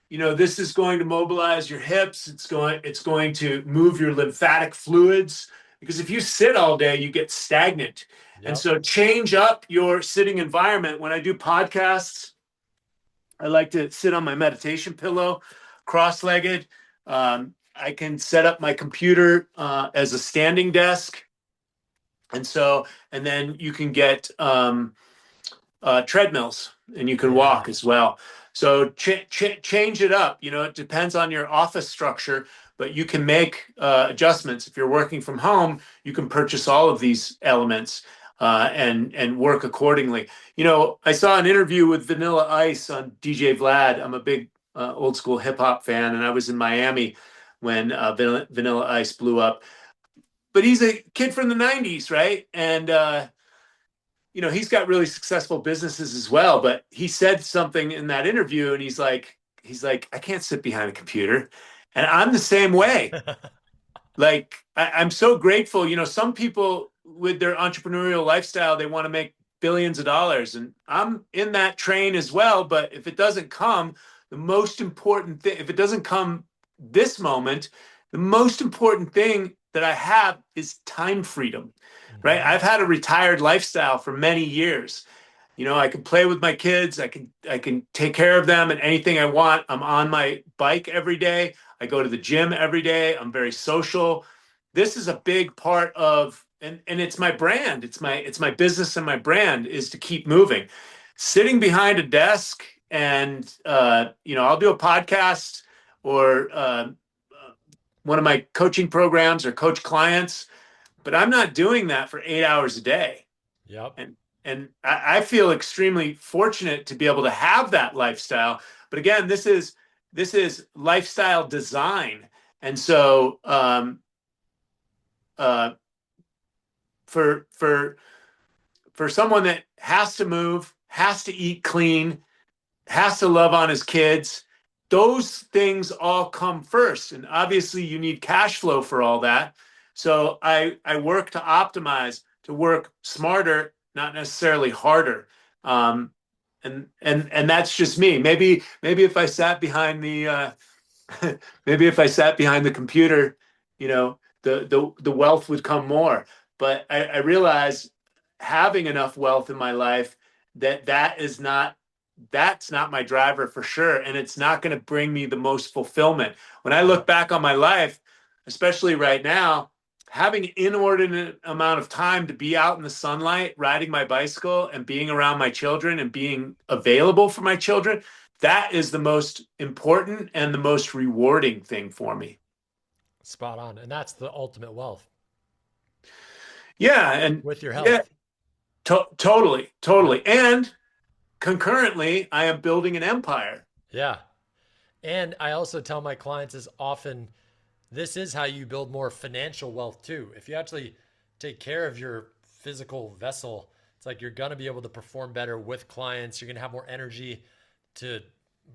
this is going to mobilize your hips. It's going to move your lymphatic fluids, because if you sit all day, you get stagnant. And Yep. so change up your sitting environment. When I do podcasts, I like to sit on my meditation pillow, cross-legged. I can set up my computer as a standing desk. And then you can get treadmills, and you can Yeah. walk as well. So change it up. It depends on your office structure, but you can make adjustments. If you're working from home, you can purchase all of these elements and work accordingly. I saw an interview with Vanilla Ice on DJ Vlad. I'm a big old school hip hop fan, and I was in Miami when Vanilla Ice blew up. But he's a kid from the '90s, right? And he's got really successful businesses as well. But he said something in that interview, and he's like, I can't sit behind a computer, and I'm the same way. Like I'm so grateful. Some people with their entrepreneurial lifestyle, they want to make billions of dollars, and I'm in that train as well. But if it doesn't come, the most important thing, if it doesn't come this moment, the most important thing that I have is time freedom, right? Hmm. I've had a retired lifestyle for many years. I can play with my kids. I can take care of them and anything I want. I'm on my bike every day. I go to the gym every day. I'm very social. This is a big part of and it's my brand. It's my business and my brand is to keep moving. Sitting behind a desk and I'll do a podcast or one of my coaching programs or coach clients, but I'm not doing that for 8 hours a day. Yep. And I feel extremely fortunate to be able to have that lifestyle. But again, this is lifestyle design, and so uh, for someone that has to move, has to eat clean, has to love on his kids, those things all come first. And obviously, you need cash flow for all that. So I work to optimize, to work smarter, not necessarily harder. Um, and that's just me. Maybe if I sat behind the maybe if I sat behind the computer, the wealth would come more. But I realize having enough wealth in my life that's not my driver for sure, and it's not going to bring me the most fulfillment. When I look Yep. back on my life, especially right now, having inordinate amount of time to be out in the sunlight, riding my bicycle and being around my children and being available for my children, that is the most important and the most rewarding thing for me. Spot on. And that's the ultimate wealth Yeah, and with your yeah, health. totally, Yep. totally. And concurrently, I am building an empire. Yeah. And I also tell my clients is often this is how you build more financial wealth too. If you actually take care of your physical vessel, it's like you're going to be able to perform better with clients. You're going to have more energy to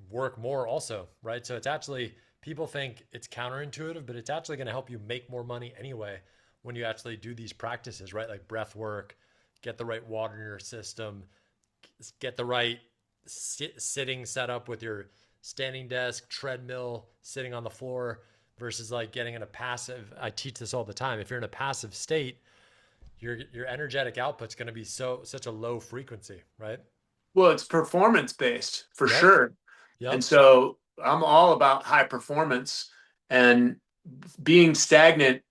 work more also, right? So it's actually, people think it's counterintuitive, but it's actually going to help you make more money anyway when you actually do these practices, right? Like breath work, get the right water in your system, get the right sitting set up with your standing desk, treadmill, sitting on the floor versus like getting in a passive. I teach this all the time. If you're in a passive state, your energetic output's going to be such a low frequency, right? Well, it's performance based for Yep. sure. And Yep. so I'm all about high performance and being stagnant.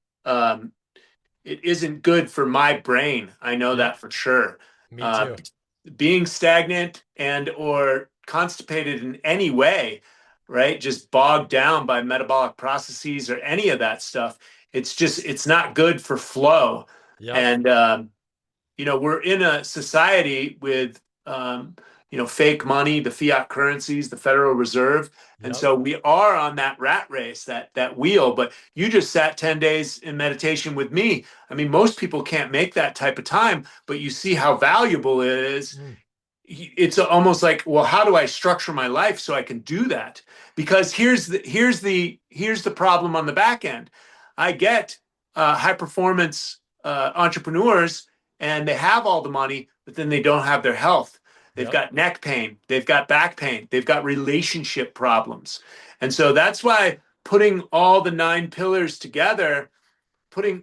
It isn't good for my brain. I know Yep. that for sure. Me Uh, too. Being stagnant and or constipated in any way, right? Just bogged down by metabolic processes or any of that stuff. It's not good for flow. Yep. And we're in a society with fake money, the fiat currencies, the Federal Reserve, and Yep. so we are on that rat race, that wheel. But you just sat 10 days in meditation with me. I mean, most people can't make that type of time, but you see how valuable it is. Mm. It's almost like, well, how do I structure my life so I can do that? Because here's the problem on the back end. I get high performance entrepreneurs, and they have all the money, but then they don't have their health. They've Yep. got neck pain, they've got back pain, they've got relationship problems, and so that's why putting all the 9 pillars together, putting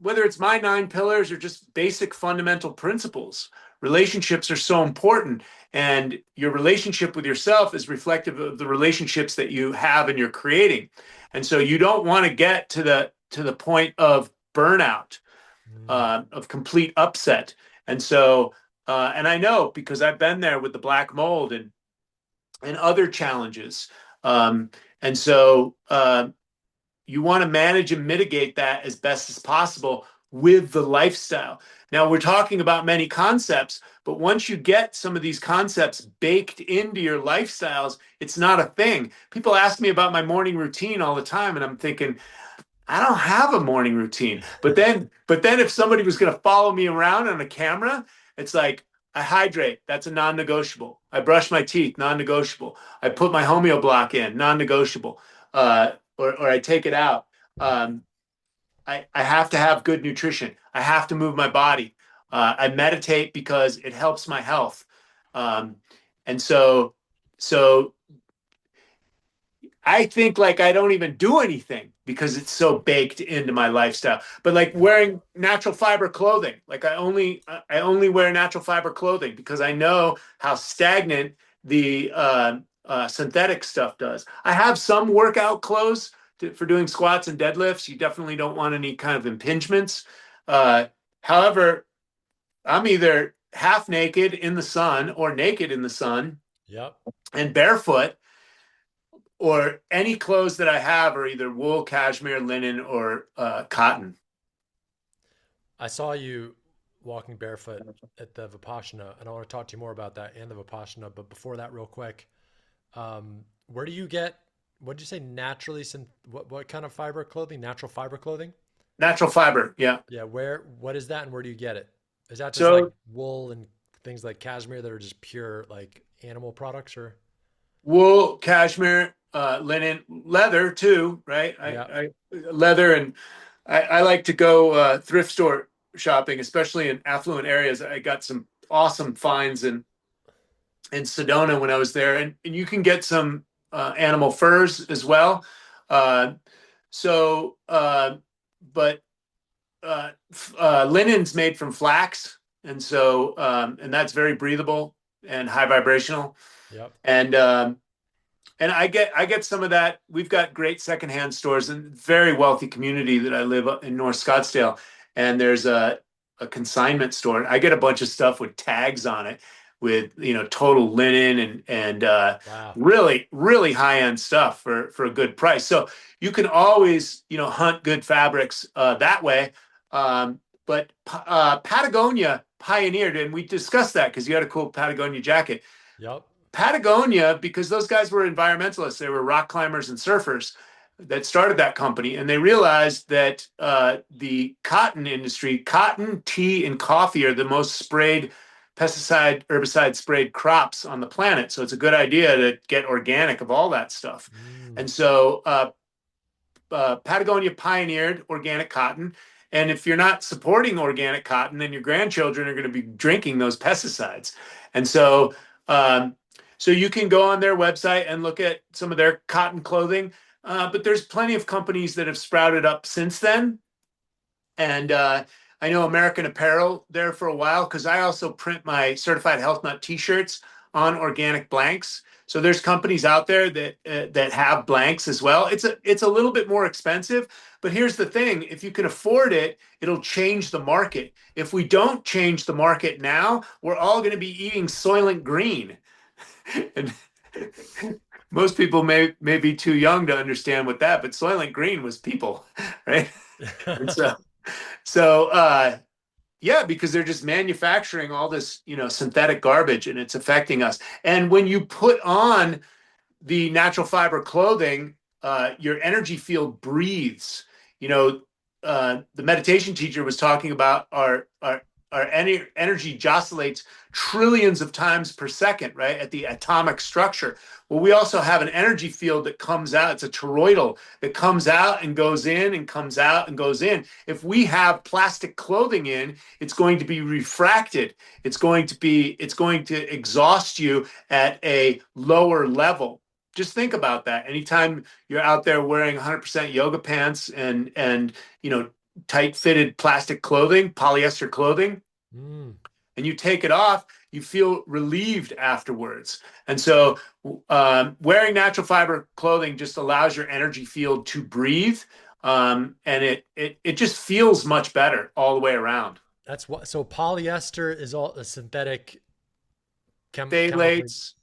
whether it's my 9 pillars or just basic fundamental principles. Relationships are so important, and your relationship with yourself is reflective of the relationships that you have and you're creating. And so you don't want to get to the point of burnout, Mm. of complete upset. And so, and I know because I've been there with the black mold and other challenges. Um, and so, you want to manage and mitigate that as best as possible with the lifestyle. Now, we're talking about many concepts, but once you get some of these concepts baked into your lifestyles, it's not a thing. People ask me about my morning routine all the time, and I'm thinking, I don't have a morning routine. But then if somebody was going to follow me around on a camera, it's like I hydrate, that's a non-negotiable. I brush my teeth, non-negotiable. I put my homeo block in, non-negotiable. Or I take it out. I have to have good nutrition. I have to move my body. I meditate because it helps my health. Um, and so I think like I don't even do anything because it's so baked into my lifestyle. But like wearing natural fiber clothing, like I only wear natural fiber clothing because I know how stagnant the synthetic stuff does. I have some workout clothes for doing squats and deadlifts. You definitely don't want any kind of impingements. Uh, However, I'm either half naked in the sun or naked in the sun Yep. and barefoot, or any clothes that I have are either wool, cashmere, linen, or cotton. I saw you walking barefoot at the Vipassana, and I want to talk to you more about that and the Vipassana. But before that, real quick, where do you get? What did you say? Naturally, what kind of fiber clothing? Natural fiber clothing? Natural fiber, yeah. Yeah. Where? What is that, and where do you get it? Is that just like So wool and things like cashmere that are just pure like animal products, or? wool, cashmere, linen, leather too, right? Yeah. Leather, and I like to go thrift store shopping, especially in affluent areas. I got some awesome finds in Sedona when I was there, and you can get some animal furs as well. Uh, so, but linen's made from flax, and so and that's very breathable and high vibrational, Yep. and I get some of that. We've got great secondhand stores and very wealthy community that I live in North Scottsdale, and there's a consignment store. I get a bunch of stuff with tags on it, with total linen and Wow. really really high end stuff for a good price. So you can always hunt good fabrics that way. But Patagonia pioneered, and we discussed that because you had a cool Patagonia jacket. Yep. Patagonia, because those guys were environmentalists, they were rock climbers and surfers that started that company, and they realized that the cotton industry, cotton, tea, and coffee are the most sprayed pesticide, herbicide sprayed crops on the planet. So it's a good idea to get organic of all that stuff. Mm. And so Patagonia pioneered organic cotton. And if you're not supporting organic cotton, then your grandchildren are going to be drinking those pesticides. And um, so you can go on their website and look at some of their cotton clothing. But there's plenty of companies that have sprouted up since then. And I know American Apparel there for a while because I also print my certified health nut T-shirts on organic blanks. So there's companies out there that have blanks as well. It's a little bit more expensive, but here's the thing: if you can afford it, it'll change the market. If we don't change the market now, we're all going to be eating Soylent Green, and most people may be too young to understand what that. But Soylent Green was people, right? And so yeah, because they're just manufacturing all this, synthetic garbage, and it's affecting us. And when you put on the natural fiber clothing, your energy field breathes. The meditation teacher was talking about our energy oscillates trillions of times per second, right, at the atomic structure. Well, we also have an energy field that comes out. It's a toroidal that comes out and goes in and comes out and goes in. If we have plastic clothing in, it's going to be refracted. It's going to exhaust you at a lower level. Just think about that. Anytime you're out there wearing 100% yoga pants and tight fitted plastic clothing, polyester clothing, Mm. and you take it off, you feel relieved afterwards. And so, wearing natural fiber clothing just allows your energy field to breathe, and it just feels much better all the way around. That's what. So polyester is all a synthetic chemically. Phthalates,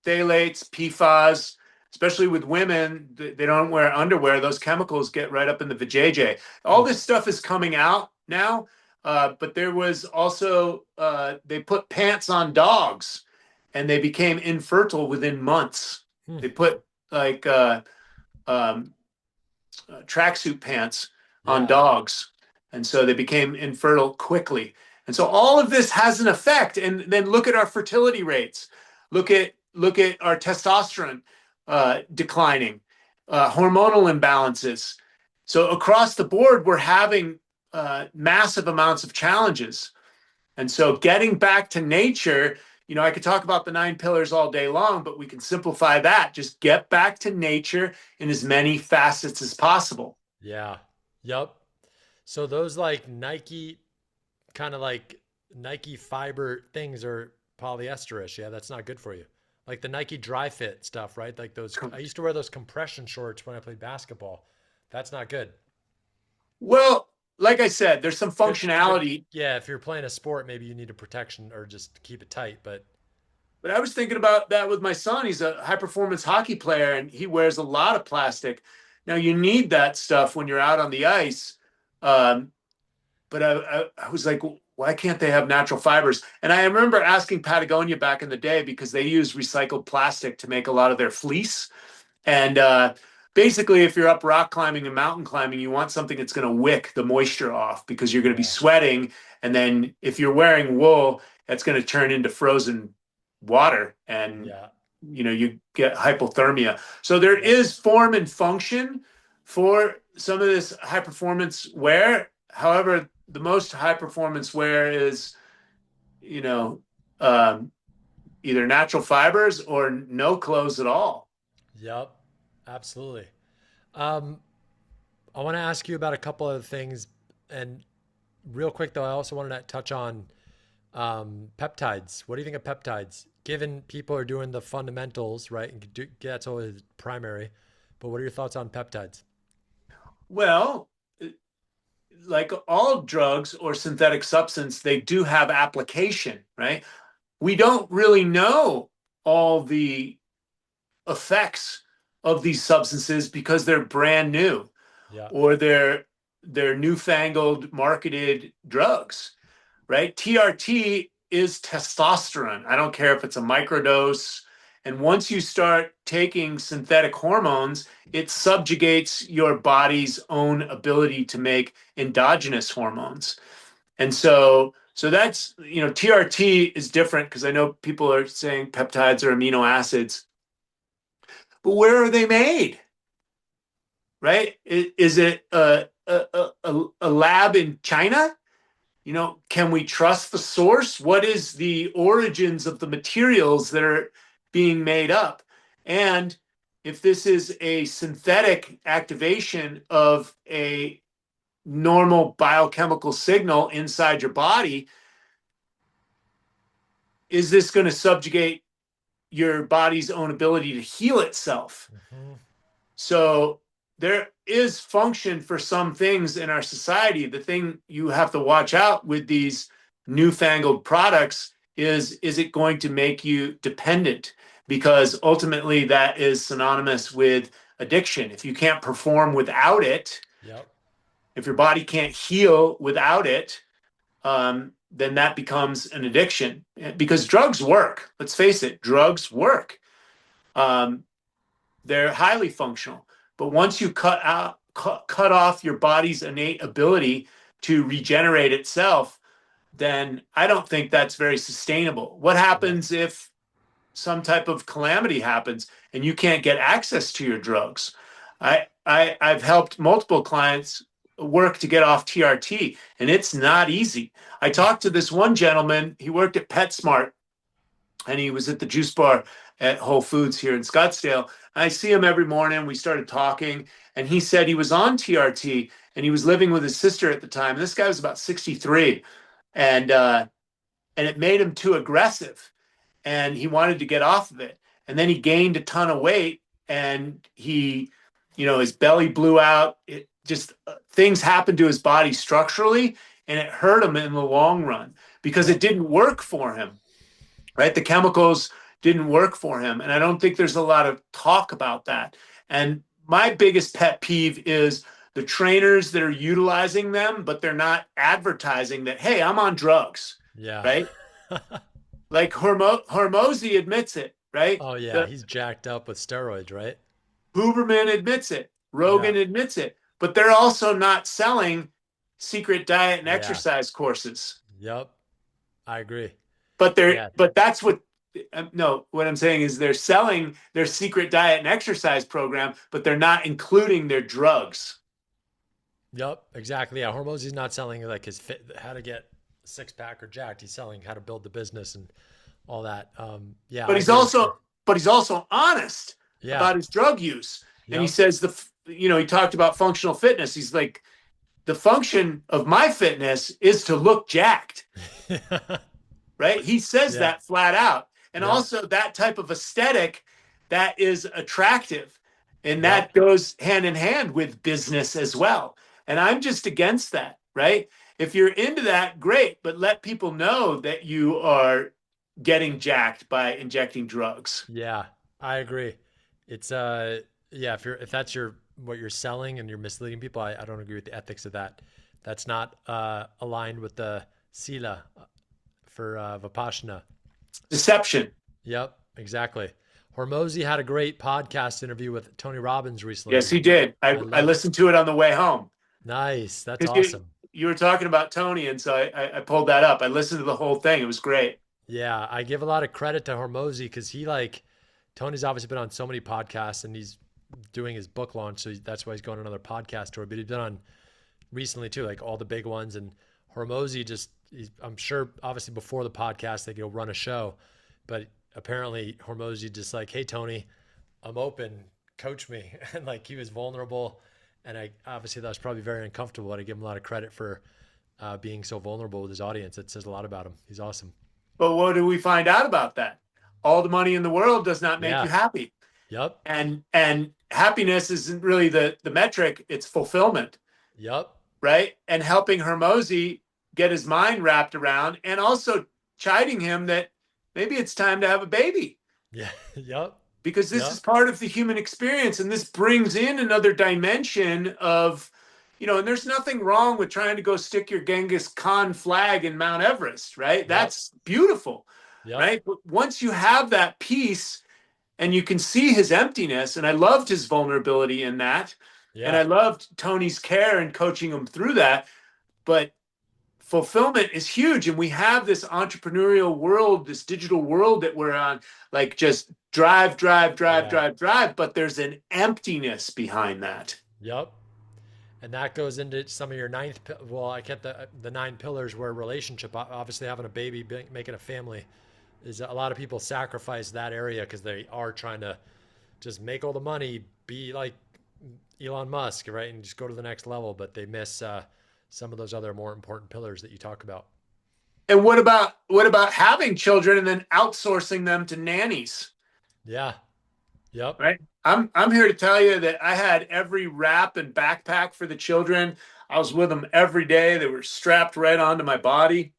phthalates, PFAS, especially with women, they don't wear underwear. Those chemicals get right up in the vajayjay. All Oof. this stuff is coming out now, but there was also they put pants on dogs, and they became infertile within months. Hmm. They put like um, tracksuit pants on Yeah. dogs, and so they became infertile quickly. And so all of this has an effect. And then look at our fertility rates. Look at our testosterone declining, hormonal imbalances. So across the board, we're having massive amounts of challenges. And so getting back to nature I could talk about the 9 pillars all day long, but we can simplify that. Just get back to nature in as many facets as possible. Yeah. Yep. So those like Nike kind of like Nike fiber things are polyesterish. Yeah, that's not good for you. Like the Nike dry fit stuff, right? Like those, I used to wear those compression shorts when I played basketball. That's not good. Well, like I said, there's some Could functionality, yeah, if you're playing a sport, maybe you need a protection or just keep it tight. But but I was thinking about that with my son. He's a high performance hockey player and he wears a lot of plastic. Now, you need that stuff when you're out on the ice. Um, but I was like, why can't they have natural fibers? And I remember asking Patagonia back in the day because they use recycled plastic to make a lot of their fleece. And basically, if you're up rock climbing and mountain climbing, you want something that's going to wick the moisture off because you're going to be yeah, sweating. And then if you're wearing wool, that's going to turn into frozen water and yeah, you get hypothermia. So there yep, is form and function for some of this high performance wear. However, the most high performance wear is, you know, um, either natural fibers or no clothes at all. yep, absolutely. Um, I want to ask you about a couple of things, and real quick though, I also wanted to touch on peptides. What do you think of peptides? Given people are doing the fundamentals, right? And that's always primary. But what are your thoughts on peptides? Well, like all drugs or synthetic substance, they do have application, right? We don't really know all the effects of these substances because they're brand new Yeah, or they're newfangled marketed drugs, right? TRT is testosterone. I don't care if it's a microdose. And once you start taking synthetic hormones, it subjugates your body's own ability to make endogenous hormones. And so that's, TRT is different because I know people are saying peptides are amino acids, but where are they made? Right? Is it a lab in China? Can we trust the source? What is the origins of the materials that are being made up? And if this is a synthetic activation of a normal biochemical signal inside your body, is this going to subjugate your body's own ability to heal itself? hmm, So there is function for some things in our society. The thing you have to watch out with these newfangled products is it going to make you dependent? Because ultimately that is synonymous with addiction. If you can't perform without it, yep, if your body can't heal without it, then that becomes an addiction. Because drugs work. Let's face it, drugs work. Um, they're highly functional. But once you cut off your body's innate ability to regenerate itself, then I don't think that's very sustainable. What yep, happens if some type of calamity happens and you can't get access to your drugs? I've helped multiple clients work to get off TRT, and it's not easy. I talked to this one gentleman. He worked at PetSmart, and he was at the juice bar at Whole Foods here in Scottsdale. I see him every morning. We started talking, and he said he was on TRT and he was living with his sister at the time. This guy was about 63, and it made him too aggressive, and he wanted to get off of it. And then he gained a ton of weight, and his belly blew out. It just things happened to his body structurally, and it hurt him in the long run because yep. it didn't work for him, right? The chemicals didn't work for him. And I don't think there's a lot of talk about that. And my biggest pet peeve is the trainers that are utilizing them, but they're not advertising that, hey, I'm on drugs, Yeah. right? Like Hormozy admits it, right? Oh yeah, The he's jacked up with steroids, right? Huberman admits it. Yeah, Rogan admits it. But they're also not selling secret diet and yeah, exercise courses. yep. I agree. But Yeah, that's what no, what I'm saying is they're selling their secret diet and exercise program, but they're not including their drugs. yep, exactly. Yeah, Hormones. He's not selling like his fit, how to get six pack or jacked. He's selling how to build the business and all that. Yeah, But I he's agree with you. also but he's also honest Yeah. about his drug use. And he Yep. says he talked about functional fitness. He's like, the function of my fitness is to look jacked, right? He says Yeah. that flat out. And Yep. also that type of aesthetic that is attractive. And Yep. that goes hand in hand with business as well. And I'm just against that, right? If you're into that, great, but let people know that you are getting jacked by injecting drugs. Yeah, I agree. It's yeah, if that's your what you're selling and you're misleading people, I don't agree with the ethics of that. That's not aligned with the sila for Vipassana. Deception. Yep, exactly. Hormozy had a great podcast interview with Tony Robbins Yes, recently. he did. I I love listened to it on the way home nice. That's because you awesome. you were talking about Tony, and so I pulled that up. I listened to the whole thing. It was great. Yeah, I give a lot of credit to Hormozy because he like Tony's obviously been on so many podcasts and he's doing his book launch, so that's why he's going on another podcast tour. But he's been on recently too, like all the big ones. And Hormozy I'm sure obviously before the podcast they go run a show, but apparently Hormozy just like, hey Tony, I'm open, coach me, and like he was vulnerable, and I obviously that was probably very uncomfortable. But I give him a lot of credit for being so vulnerable with his audience. It says a lot about him. He's awesome. But what do we find out about that? All the money in the world does not make you Yeah. happy. Yep. And happiness isn't really the metric, it's fulfillment, Yep. right? And helping Hermosi get his mind wrapped around and also chiding him that maybe it's time to have a baby Yeah. Yep. because this is Yep. part of the human experience and this brings in another dimension of and there's nothing wrong with trying to go stick your Genghis Khan flag in Mount Everest, right? Yep. That's beautiful, Yep. right? But once you have that peace and you can see his emptiness, and I loved his vulnerability in that, and Yeah. I loved Tony's care and coaching him through that, but fulfillment is huge, and we have this entrepreneurial world, this digital world that we're on, like just drive, drive, drive, Yeah. drive, drive, but there's an emptiness behind that. Yep. And that goes into some of your well, I get the nine pillars where relationship, obviously having a baby, making a family, is a lot of people sacrifice that area because they are trying to just make all the money, be like Elon Musk, right, and just go to the next level, but they miss some of those other more important pillars that you talk about. And what about having children and then outsourcing them to nannies? Yeah. Yep. Right? I'm here to tell you that I had every wrap and backpack for the children. I was with them every day. They were strapped right onto my body.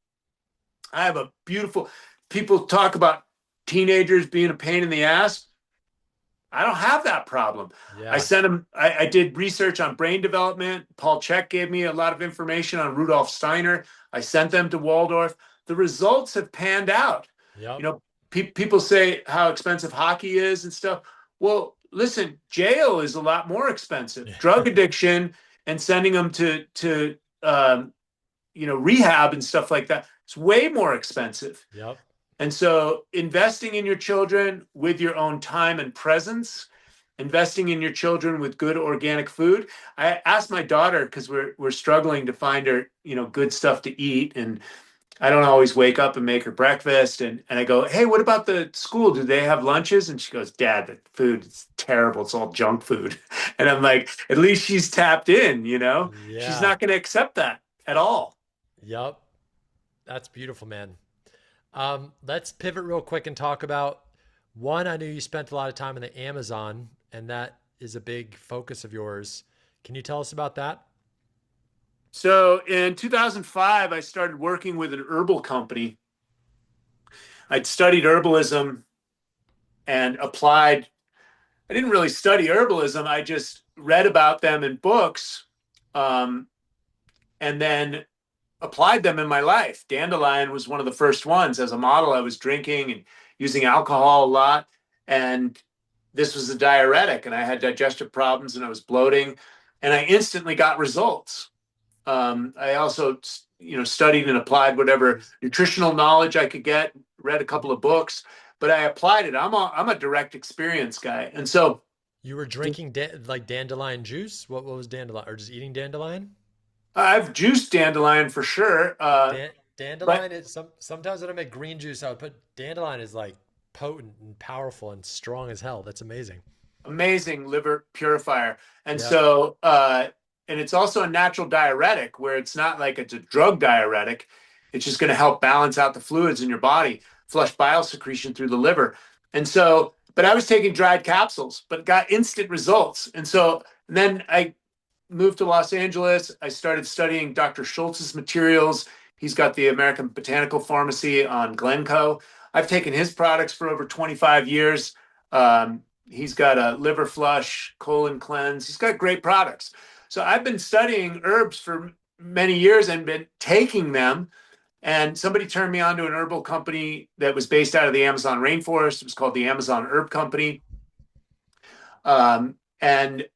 I have a beautiful people talk about teenagers being a pain in the ass. I don't have that problem. I Yeah. sent them, I did research on brain development. Paul Chek gave me a lot of information on Rudolf Steiner. I sent them to Waldorf. The results have panned out. You Yep. know, people say how expensive hockey is and stuff. Well, listen, jail is a lot more expensive. Drug addiction and sending them to rehab and stuff like that. It's way more expensive. Yep. And so investing in your children with your own time and presence, investing in your children with good organic food. I asked my daughter because we're struggling to find her, good stuff to eat. And I don't always wake up and make her breakfast. And I go, hey, what about the school? Do they have lunches? And she goes, Dad, the food is terrible. It's all junk food. And I'm like, at least she's tapped in. She's Yeah. not going to accept that at all. Yep. That's beautiful, man. Let's pivot real quick and talk about one. I knew you spent a lot of time in the Amazon, and that is a big focus of yours. Can you tell us about that? So in 2005, I started working with an herbal company. I'd studied herbalism and applied. I didn't really study herbalism. I just read about them in books, um, and then applied them in my life. Dandelion was one of the first ones. As a model, I was drinking and using alcohol a lot. And this was a diuretic, and I had digestive problems and I was bloating, and I instantly got results. I also, studied and applied whatever nutritional knowledge I could get, read a couple of books, but I applied it. I'm a direct experience guy. And so You were drinking like dandelion juice? What was dandelion? Or just eating dandelion? I've juiced dandelion for sure. But Dandelion is sometimes when I make green juice, I would put dandelion is like potent and powerful and strong as hell. That's amazing. amazing liver purifier. And Yep. so, and it's also a natural diuretic where it's not like it's a drug diuretic. It's just going to help balance out the fluids in your body, flush bile secretion through the liver. And so, but I was taking dried capsules, but got instant results. And so then I moved to Los Angeles. I started studying Dr. Schultz's materials. He's got the American Botanical Pharmacy on Glencoe. I've taken his products for over 25 years. He's got a liver flush, colon cleanse. He's got great products. So I've been studying herbs for many years and been taking them. And somebody turned me on to an herbal company that was based out of the Amazon rainforest. It was called the Amazon Herb Company. And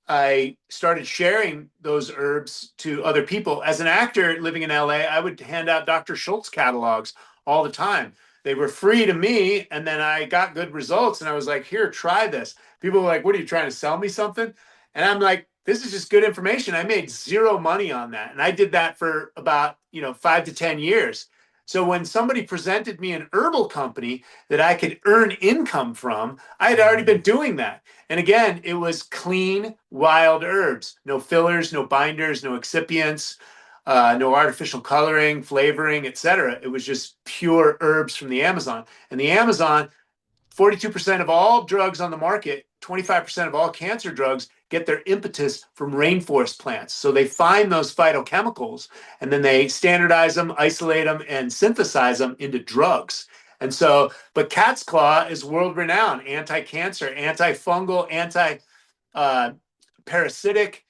I started sharing those herbs to other people. As an actor living in LA, I would hand out Dr. Schultz catalogs all the time. They were free to me, and then I got good results, and I was like, here, try this. People were like, what, are you trying to sell me something? And I'm like, this is just good information. I made zero money on that. And I did that for about, 5 to 10 years. So when somebody presented me an herbal company that I could earn income from, I had already Mhm. been doing that. And again, it was clean, wild herbs, no fillers, no binders, no excipients, no artificial coloring, flavoring, etc. It was just pure herbs from the Amazon. And the Amazon, 42% of all drugs on the market, 25% of all cancer drugs get their impetus from rainforest plants. So they find those phytochemicals and then they standardize them, isolate them, and synthesize them into drugs. And so, but cat's claw is world renowned, anti-cancer, antifungal, anti-parasitic.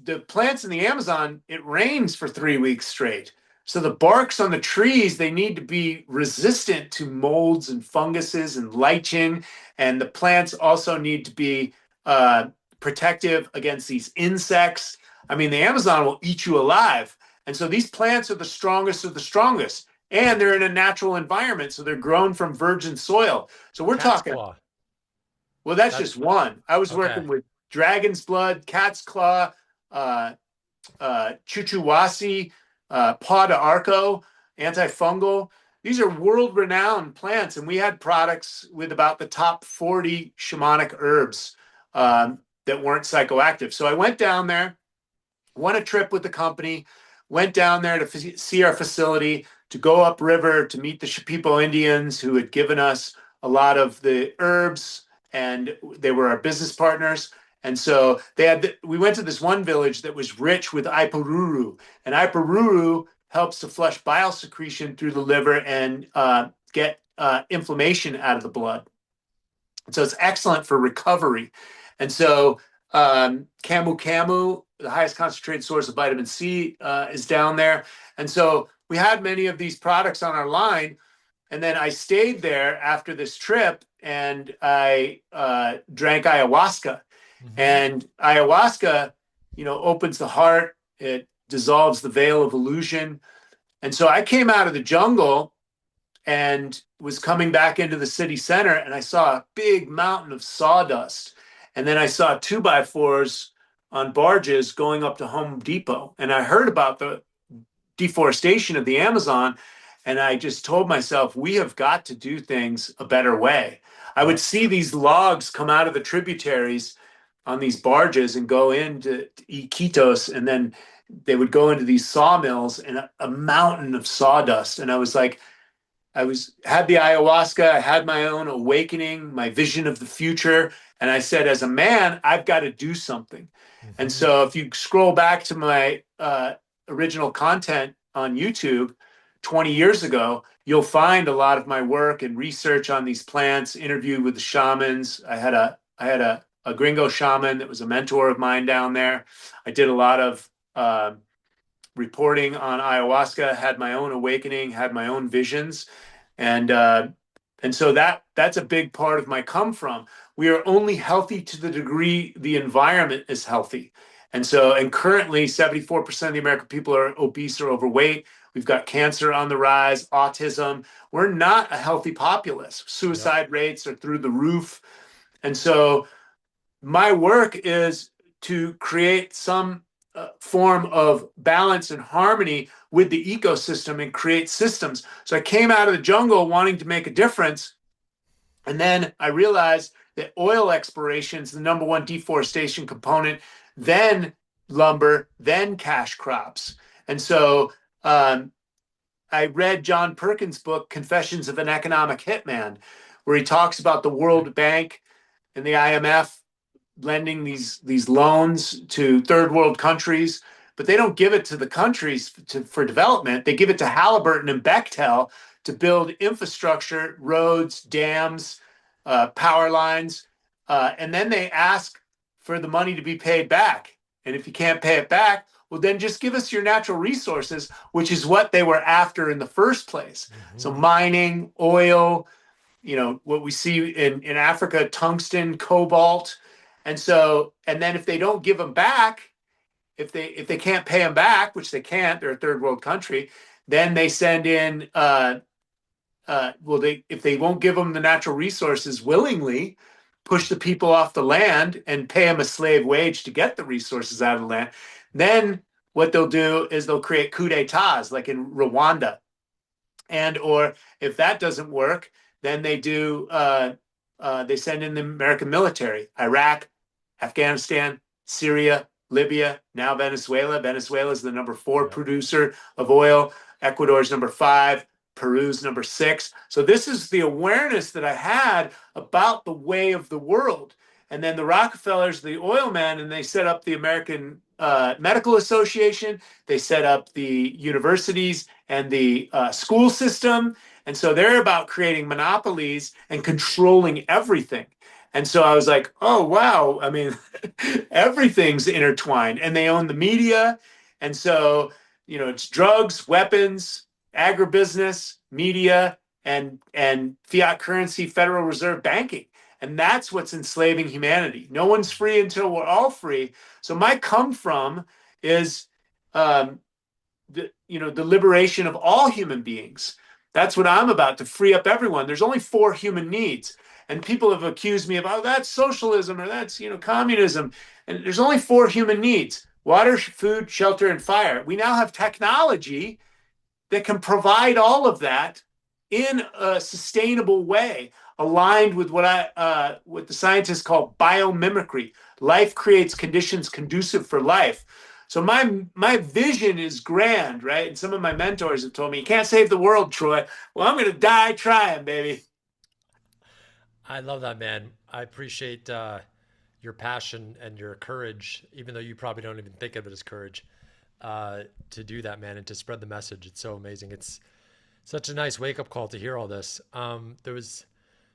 The plants in the Amazon, it rains for 3 weeks straight. So the barks on the trees, they need to be resistant to molds and funguses and lichen. And the plants also need to be protective against these insects. I mean, the Amazon will eat you alive. And so these plants are the strongest of the strongest. And they're in a natural environment. So they're grown from virgin soil. So we're Cat's talking, claw. well, that's That just one. I was okay. working with dragon's blood, cat's claw, uh, chuchuwasi, paw de arco, antifungal. These are world renowned plants, and we had products with about the top 40 shamanic herbs Mhm. that weren't psychoactive. So I went down there, won a trip with the company, went down there to see our facility, to go upriver to meet the Shipibo Indians who had given us a lot of the herbs, and they were our business partners. And so we went to this one village that was rich with Ipururu, and Ipururu helps to flush bile secretion through the liver and get inflammation out of the blood. So it's excellent for recovery. And so camu camu, the highest concentrated source of vitamin C, is down there. And so we had many of these products on our line. And then I stayed there after this trip and I drank ayahuasca. Mhm. And ayahuasca, opens the heart. It dissolves the veil of illusion. And so I came out of the jungle and was coming back into the city center, and I saw a big mountain of sawdust. And then I saw 2x4s on barges going up to Home Depot. And I heard about the deforestation of the Amazon. And I just told myself, we have got to do things a better way. I would Yep. see these logs come out of the tributaries on these barges and go into Iquitos, and then they would go into these sawmills and a mountain of sawdust. And I was like, had the ayahuasca, I had my own awakening, my vision of the future, and I said, as a man, I've got to do something. And Mhm. so, if you scroll back to my original content on YouTube 20 years ago, you'll find a lot of my work and research on these plants. Interviewed with the shamans. I had a gringo shaman that was a mentor of mine down there. I did a lot of reporting on ayahuasca, had my own awakening, had my own visions, and so that's a big part of my come from. We are only healthy to the degree the environment is healthy. And currently 74% of the American people are obese or overweight. We've got cancer on the rise, autism. We're not a healthy populace. Yep. Suicide rates are through the roof. And so my work is to create some form of balance and harmony with the ecosystem and create systems. So I came out of the jungle wanting to make a difference. And then I realized that oil exploration is the number one deforestation component, then lumber, then cash crops. And so I read John Perkins' book, Confessions of an Economic Hitman, where he talks about the World Bank and the IMF lending these loans to third world countries, but they don't give it to the countries for development. They give it to Halliburton and Bechtel to build infrastructure, roads, dams, power lines, and then they ask for the money to be paid back. And if you can't pay it back, well, then just give us your natural resources, which is what they were after in the first place. Mm-hmm. So mining, oil, what we see in Africa, tungsten, cobalt. And then if they don't give them back, if they can't pay them back, which they can't, they're a third world country, then they send in, if they won't give them the natural resources willingly, push the people off the land and pay them a slave wage to get the resources out of the land, then what they'll do is they'll create coup d'etats like in Rwanda. Or if that doesn't work, then they send in the American military, Iraq, Afghanistan, Syria, Libya, now Venezuela. Venezuela is the number 4 producer of oil. Ecuador is number 5. Peru's number 6. So this is the awareness that I had about the way of the world. And then the Rockefellers, the oil men, and they set up the American Medical Association. They set up the universities and the school system. And so they're about creating monopolies and controlling everything. And so I was like, oh, wow. I mean, everything's intertwined. And they own the media. And so, it's drugs, weapons, agribusiness, media, and fiat currency, Federal Reserve banking. And that's what's enslaving humanity. No one's free until we're all free. So my come from is the liberation of all human beings. That's what I'm about, to free up everyone. There's only 4 human needs. And people have accused me of, oh, that's socialism or that's, communism. And there's only 4 human needs: water, food, shelter, and fire. We now have technology that can provide all of that in a sustainable way, aligned with what the scientists call biomimicry. Life creates conditions conducive for life. So my vision is grand, right? And some of my mentors have told me, you can't save the world, Troy. Well, I'm going to die trying, baby. I love that, man. I appreciate your passion and your courage, even though you probably don't even think of it as courage, to do that, man, and to spread the message. It's so amazing. It's such a nice wake-up call to hear all this. There was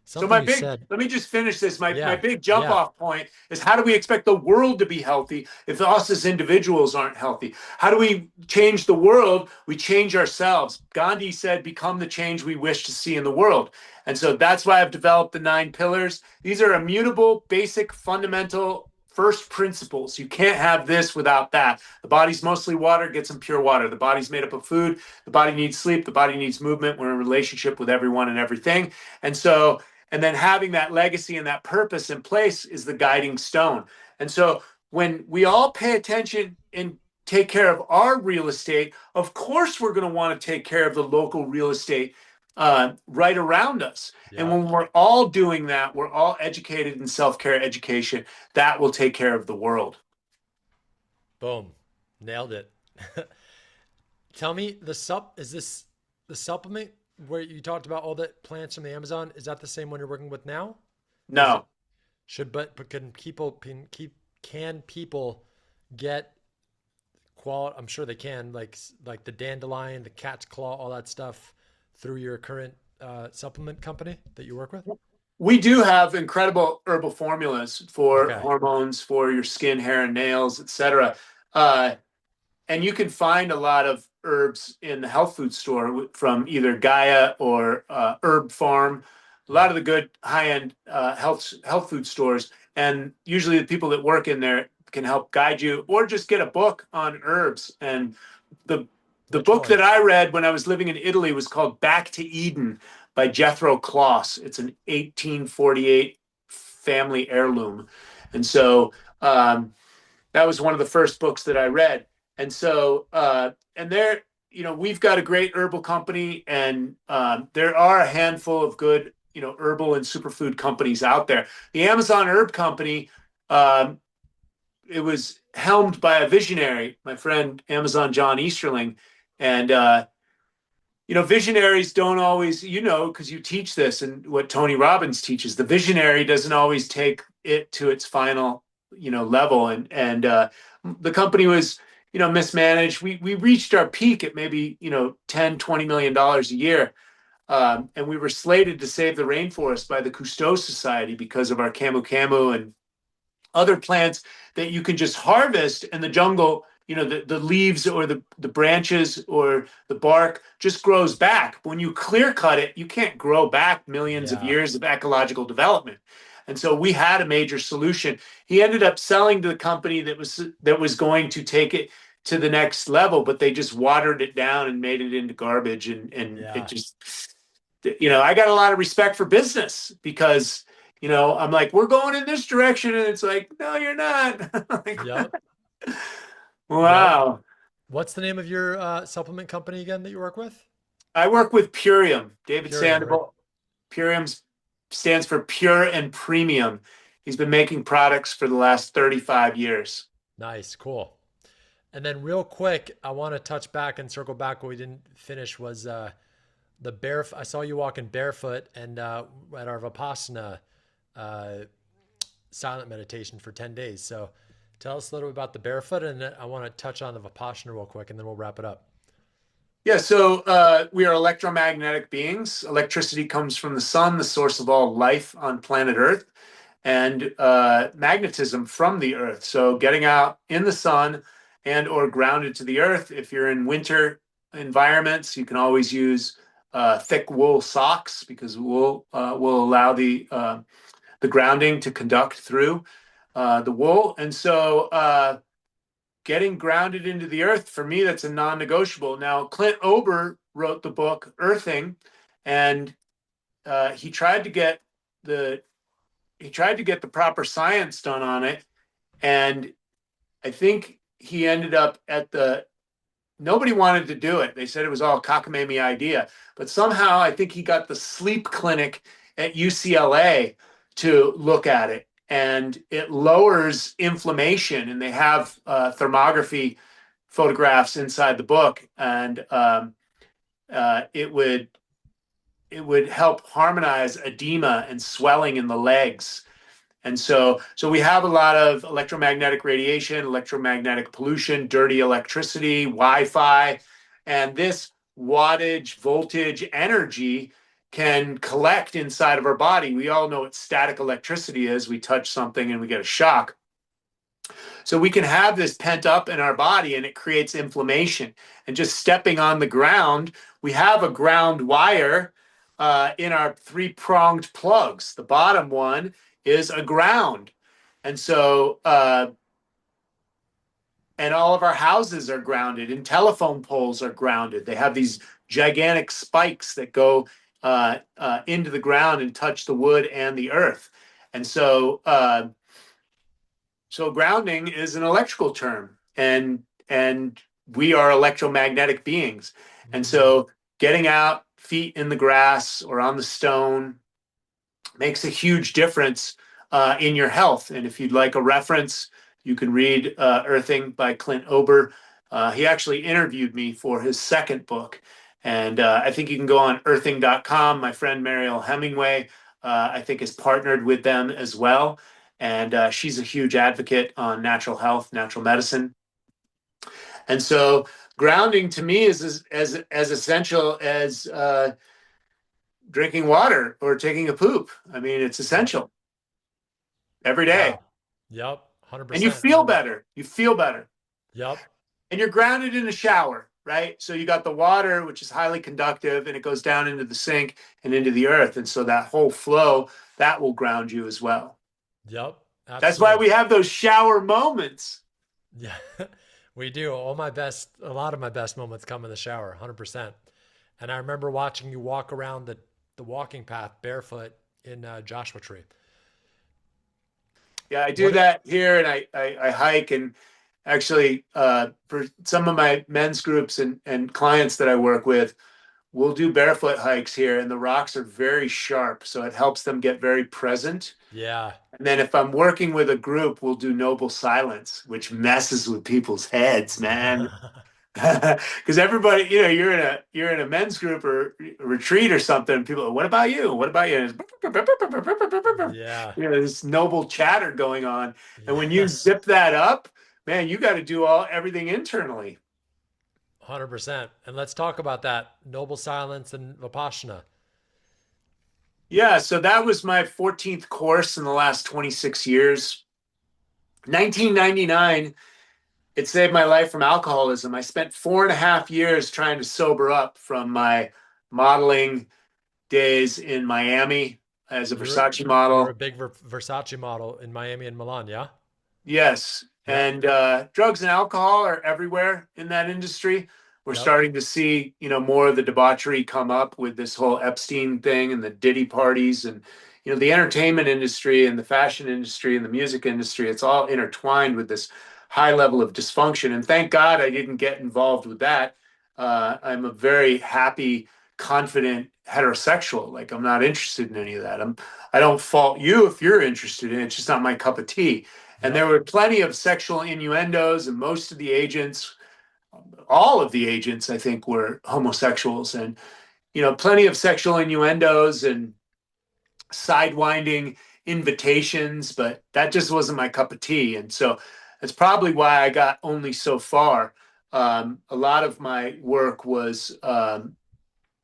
something you said. Let me just finish this. My big jump-off point is, how do we expect the world to be healthy if us as individuals aren't healthy? How do we change the world? We change ourselves. Gandhi said, become the change we wish to see in the world. And so that's why I've developed the 9 pillars. These are immutable, basic, fundamental first principles. You can't have this without that. The body's mostly water, get some pure water. The body's made up of food. The body needs sleep. The body needs movement. We're in a relationship with everyone and everything. And then having that legacy and that purpose in place is the guiding stone. And so when we all pay attention and take care of our real estate, of course we're going to want to take care of the local real estate right around us. Yeah. And when we're all doing that, we're all educated in self-care education, that will take care of the world. Boom. Nailed it. Tell me, is this the supplement where you talked about all the plants from the Amazon? Is that the same one you're working with now? No. But can people get quality? I'm sure they can, like the dandelion, the cat's claw, all that stuff, through your current supplement company that you work with? We do have incredible herbal formulas for hormones, for your skin, hair, and nails, etc. And you can find a lot of herbs in the health food store from either Gaia or Herb Farm. A lot of the good high-end health food stores, and usually the people that work in there can help guide you, or just get a book on herbs. And the book that I read when I was living in Italy was called Back to Eden by Jethro Kloss. It's an 1848 family heirloom. And so That was one of the first books that I read. And so, and there, we've got a great herbal company, and there are a handful of good, herbal and superfood companies out there. The Amazon Herb Company, um, it was helmed by a visionary, my friend Amazon John Easterling, and visionaries don't always, because you teach this and what Tony Robbins teaches, the visionary doesn't always take it to its final, level. And the company was, mismanaged. We reached our peak at maybe, 10, $20 million a year. And we were slated to save the rainforest by the Cousteau Society because of our camu camu and other plants that you can just harvest in the jungle. The leaves or the branches or the bark just grows back. When you clear cut it, you can't grow back millions of Yeah. years of ecological development. And so we had a major solution. He ended up selling to the company that was going to take it to the next level, but they just watered it down and made it into garbage. And it Yeah. just, I got a lot of respect for business because I'm like, we're going in this direction. And it's like, no, you're not. Like, Yep. Yep. wow. What's the name of your supplement company again that you work with? I work with Purium, David Purium, right? Sandoval. Purium stands for pure and premium. He's been making products for the last 35 years. Nice. Cool. And then real quick, I want to touch back and circle back. What we didn't finish was the barefoot. I saw you walking barefoot and at our Vipassana uh, silent meditation for 10 days. So tell us a little bit about the barefoot, and then I want to touch on the Vipassana real quick, and then we'll wrap it up. Yeah, so we are electromagnetic beings. Electricity comes from the sun, the source of all life on planet Earth, and magnetism from the Earth. So getting out in the sun and or grounded to the Earth. If you're in winter environments, you can always use thick wool socks because wool will allow the grounding to conduct through the wool. And so getting grounded into the earth, for me, that's a non-negotiable. Now, Clint Ober wrote the book Earthing, and he tried to get the proper science done on it, and I think he ended up at the nobody wanted to do it. They said it was all cockamamie idea, but somehow I think he got the sleep clinic at UCLA to look at it, and it lowers inflammation. And they have thermography photographs inside the book, and it would help harmonize edema and swelling in the legs. And so we have a lot of electromagnetic radiation, electromagnetic pollution, dirty electricity, Wi-Fi, and this wattage, voltage, energy can collect inside of our body. We all know what static electricity is. We touch something and we get a shock. So we can have this pent up in our body and it creates inflammation. And just stepping on the ground, we have a ground wire in our three-pronged plugs. The bottom one is a ground. And so, and all of our houses are grounded and telephone poles are grounded. They have these gigantic spikes that go into the ground and touch the wood and the earth. And so grounding is an electrical term, and we are electromagnetic beings. And Mm, so getting out, feet in the grass or on the stone, makes a huge difference in your health. And if you'd like a reference, you can read Earthing by Clint Ober. He actually interviewed me for his second book. And I think you can go on earthing.com. My friend Mariel Hemingway, I think, is partnered with them as well. And she's a huge advocate on natural health, natural medicine. And so grounding to me is as essential as drinking water or taking a poop. I mean, it's yep. essential every Yeah. day. Yep. And you 100%. feel better. You feel better. Yep. And you're grounded in a shower, right? So you got the water, which is highly conductive, and it goes down into the sink and into the earth. And so that whole flow, that will ground you as well. Yep. That's why Absolutely. we have those shower moments. Yeah. We do. A lot of my best moments come in the shower, 100%. And I remember watching you walk around the walking path barefoot in Joshua Tree. Yeah, I do What? that here, and I hike. And actually, for some of my men's groups and clients that I work with, we'll do barefoot hikes here, and the rocks are very sharp, so it helps them get very present. Yeah. And then if I'm working with a group, we'll do noble silence, which messes with people's heads, man. Because everybody, you're in a men's group or a retreat or something. And people are, what about you? What about you? And Yeah. this noble chatter going on. And when you Yeah. zip that up, man, you got to do everything internally. 100%. And let's talk about that noble silence and Vipassana. Yeah, so that was my 14th course in the last 26 years. 1999, it saved my life from alcoholism. I spent 4.5 years trying to sober up from my modeling days in Miami as a You're Versace you're a model. big Versace model in Miami and Milan, yeah? Yes. Yep. And drugs and alcohol are everywhere in that industry. We're Yep. starting to see, more of the debauchery come up with this whole Epstein thing and the Diddy parties and, the entertainment industry and the fashion industry and the music industry. It's all intertwined with this high level of dysfunction. And thank God I didn't get involved with that. I'm a very happy, confident heterosexual. Like I'm not interested in any of that. I don't fault you if you're interested in it. It's just not my cup of tea. And Yep. there were plenty of sexual innuendos, and most of the agents, all of the agents, I think, were homosexuals, and plenty of sexual innuendos and sidewinding invitations, but that just wasn't my cup of tea. And so that's probably why I got only so far. A lot of my work was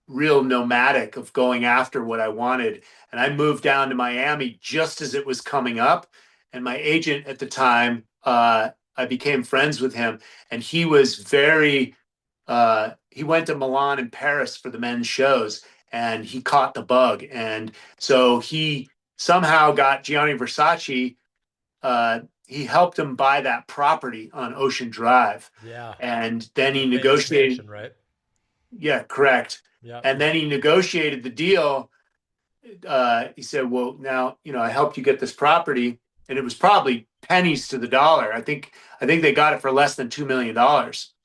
real nomadic of going after what I wanted. And I moved down to Miami just as it was coming up. And my agent at the time, I became friends with him, and he was he went to Milan and Paris for the men's shows, and he caught the bug. And so he somehow got Gianni Versace. He helped him buy that property on Ocean Drive. Yeah. And then The he famous negotiated. mansion, right? Yeah, correct. Yep. And then he negotiated the deal. He said, "Well, now I helped you get this property, and it was probably pennies to the dollar. I think they got it for less than $2 million."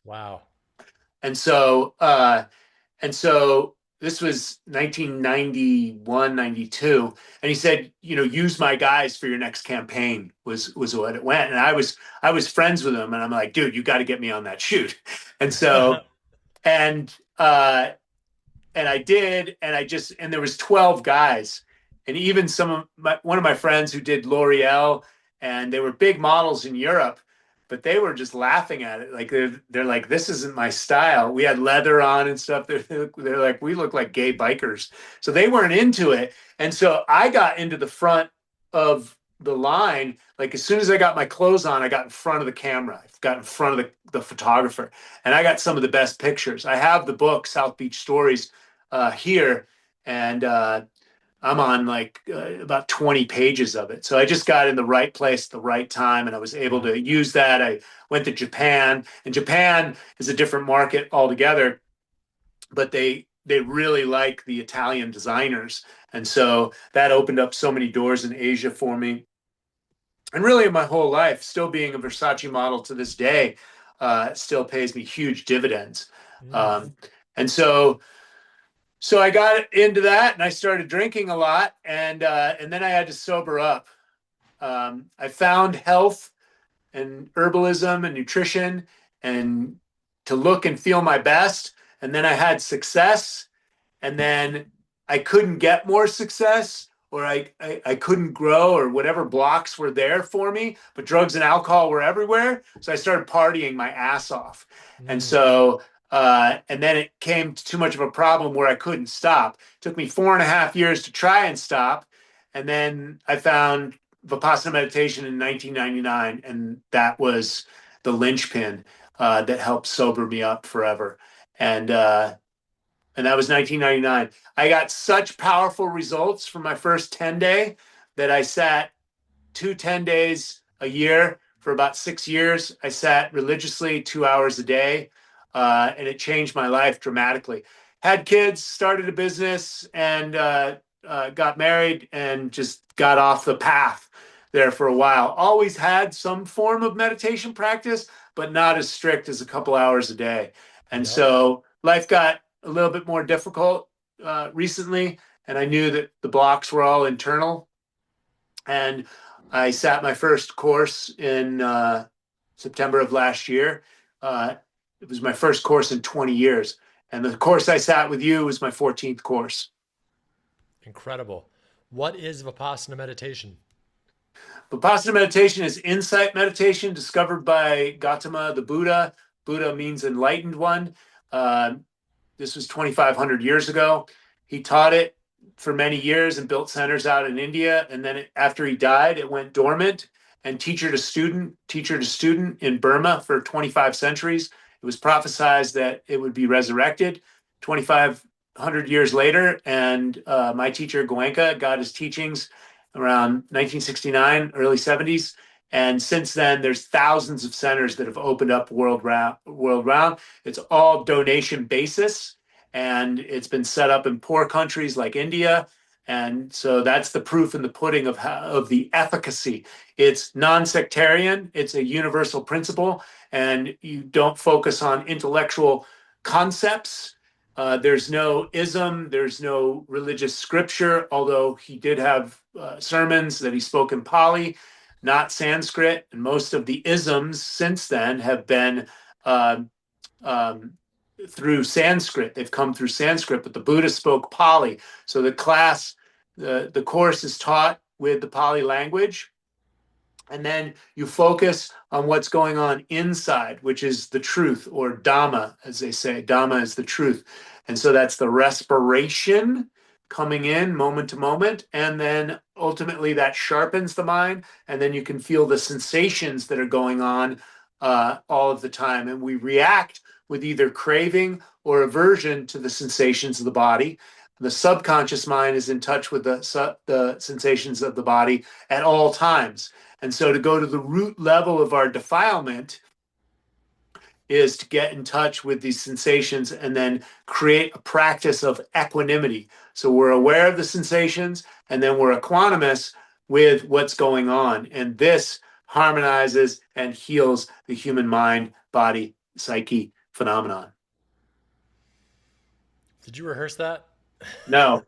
Wow. And so this was 1991, 92, and he said, use my guys for your next campaign was what it went. And I was friends with him, and I'm like, dude, you got to get me on that shoot. And so and and I did, and and there was 12 guys, and even one of my friends who did L'Oreal, and they were big models in Europe, but they were just laughing at it, like they're like, this isn't my style. We had leather on and stuff. They're like, we look like gay bikers, so they weren't into it. And so I got into the front of the line. Like as soon as I got my clothes on, I got in front of the camera. I got in front of the photographer, and I got some of the best pictures. I have the book South Beach Stories here, and I'm on like about 20 pages of it. So I just got in the right place at the right time, and I was able Yeah. to use that. I went to Japan, and Japan is a different market altogether, but they really like the Italian designers, and so that opened up so many doors in Asia for me. And really, in my whole life, still being a Versace model to this day, still pays me huge dividends. Mm. Um, and so I got into that, and I started drinking a lot, and then I had to sober up. I found health and herbalism and nutrition, and to look and feel my best. And then I had success, and then I couldn't get more success, or I couldn't grow, or whatever blocks were there for me, but drugs and alcohol were everywhere. So I started partying my ass off. And Mm. so, and then it came to too much of a problem where I couldn't stop. It took me 4.5 years to try and stop. And then I found Vipassana meditation in 1999, and that was the linchpin that helped sober me up forever. And and that was 1999. I got such powerful results from my first 10 day that I sat 2 10 days a year for about 6 years. I sat religiously 2 hours a day, and it changed my life dramatically. Had kids, started a business, and got married, and just got off the path. there for a while. Always had some form of meditation practice, but not as strict as a couple hours a day. And Yep. so life got a little bit more difficult recently, and I knew that the blocks were all internal. And I sat my first course in September of last year. It was my first course in 20 years. And the course I sat with you was my 14th course. Incredible. What is Vipassana meditation? Vipassana meditation is insight meditation discovered by Gautama the Buddha. Buddha means enlightened one. Uh, this was 2,500 years ago. He taught it for many years and built centers out in India. And then after he died, it went dormant. And teacher to student in Burma for 25 centuries. It was prophesized that it would be resurrected 2,500 years later. And my teacher, Goenka, got his teachings around 1969, early 70s. And since then, there's thousands of centers that have opened up world round. It's all donation basis, and it's been set up in poor countries like India. And so that's the proof in the pudding of the efficacy. It's non-sectarian. It's a universal principle, and you don't focus on intellectual concepts. There's no ism, there's no religious scripture, although he did have sermons that he spoke in Pali, not Sanskrit. And most of the isms since then have been uh, um, through Sanskrit. They've come through Sanskrit, but the Buddha spoke Pali. So the course is taught with the Pali language. And then you focus on what's going on inside, which is the truth, or Dhamma, as they say. Dhamma is the truth. And so that's the respiration coming in moment to moment. And then ultimately that sharpens the mind. And then you can feel the sensations that are going on all of the time. And we react with either craving or aversion to the sensations of the body. The subconscious mind is in touch with the sensations of the body at all times. And so to go to the root level of our defilement is to get in touch with these sensations and then create a practice of equanimity. So we're aware of the sensations and then we're equanimous with what's going on. And this harmonizes and heals the human mind, body, psyche phenomenon. Did you rehearse that? No.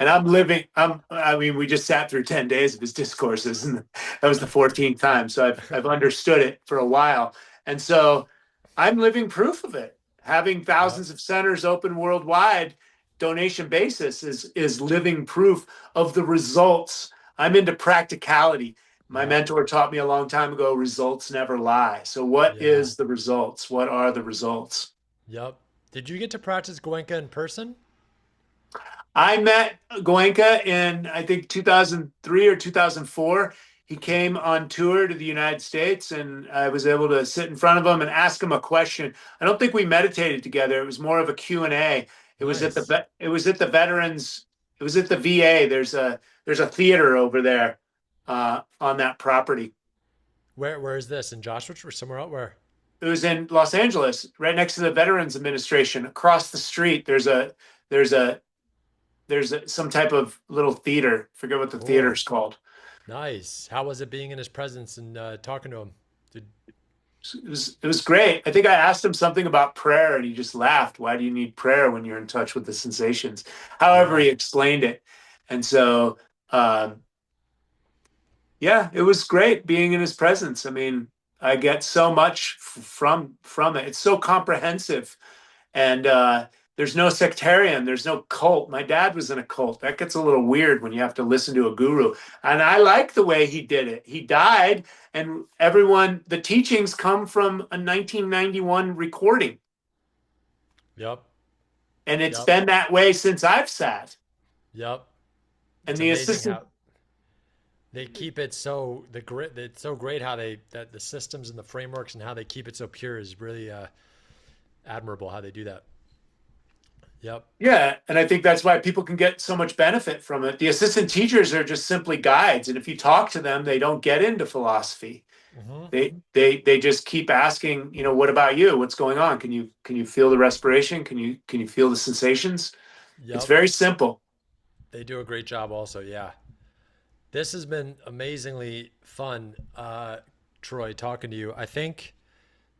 And I mean, we just sat through 10 days of his discourses, and that was the 14th time. So I've understood it for a while. And so I'm living proof of it. Having Yep. thousands of centers open worldwide, donation basis is living proof of the results. I'm into practicality. My Yep. mentor taught me a long time ago, results never lie. So what Yeah. is the results? What are the results? Yep. Did you get to practice Goenka in person? I met Goenka in, I think, 2003 or 2004. He came on tour to the United States, and I was able to sit in front of him and ask him a question. I don't think we meditated together. It was more of a Q&A. Nice. It was at the veterans. It was at the VA. There's a theater over there on that property. Where is this? In Joshua or somewhere else? Where? It was in Los Angeles, right next to the Veterans Administration. Across the street, there's a some type of little theater. I forget what the theater Cool. is called. Nice. How was it being in his presence and talking to him? Did It was great. I think I asked him something about prayer, and he just laughed. Why do you need prayer when you're in touch with the sensations? However, Yeah. he explained it, and so yeah, it was great being in his presence. I mean, I get so much from it. It's so comprehensive, and there's no sectarian, there's no cult. My dad was in a cult. That gets a little weird when you have to listen to a guru. And I like the way he did it. He died, and the teachings come from a 1991 recording. Yep. And it's Yep. been that way since I've sat. Yep. And It's the amazing assistant, how they keep it so the grit. It's so great how they that the systems and the frameworks and how they keep it so pure is really admirable. How they do that. Yep. yeah, and I think that's why people can get so much benefit from it. The assistant teachers are just simply guides. And if you talk to them, they don't get into philosophy. Hmm. They just keep asking, what about you? What's going on? Can you feel the respiration? Can you feel the sensations? It's Yep. very simple. They do a great job. Also, yeah. This has been amazingly fun, Troy, talking to you. I think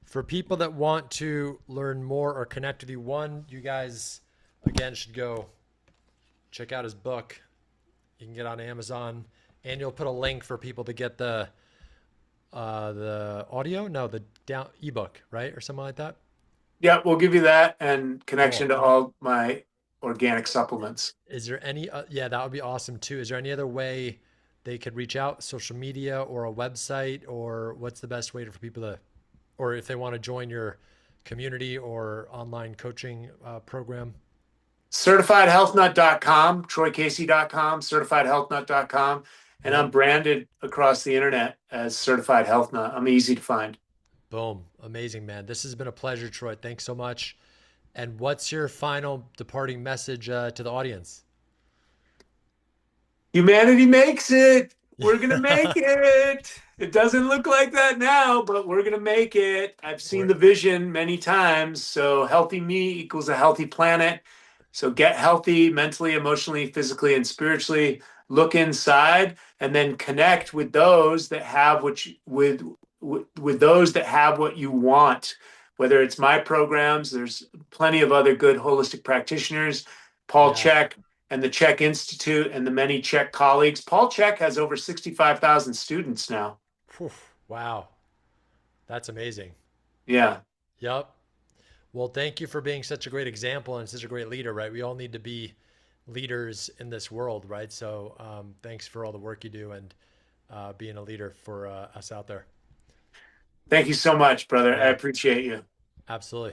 for people that want to learn more or connect with you, one, you guys again should go check out his book. You can get on Amazon, and you'll put a link for people to get the audio, no, the down ebook, right, or something like that. Yeah, we'll give you that and connection Cool. to all my organic supplements. Is there any? Yeah, that would be awesome too. Is there any other way they could reach out? Social media or a website, or what's the best way for people to, or if they want to join your community or online coaching program? CertifiedHealthNut.com, TroyCasey.com, CertifiedHealthNut.com, and I'm Yep. branded across the internet as Certified Health Nut. I'm easy to find. Boom. Amazing, man. This has been a pleasure, Troy. Thanks so much. And what's your final departing message to the audience? Humanity makes it. We're going to make it. It doesn't look like that now, but we're going to make it. I've seen We're, the vision many times. So, healthy me equals a healthy planet. So, get healthy mentally, emotionally, physically, and spiritually. Look inside and then connect with those that have what you, with those that have what you want. Whether it's my programs, there's plenty of other good holistic practitioners. Paul yeah. Chek, and the Czech Institute and the many Czech colleagues. Paul Chek has over 65,000 students now. Whew. Wow. That's amazing. Yeah. Yep. Well, thank you for being such a great example and such a great leader, right? We all need to be leaders in this world, right? So thanks for all the work you do and being a leader for us out there. Thank you so much, brother. I Yeah, appreciate you. absolutely.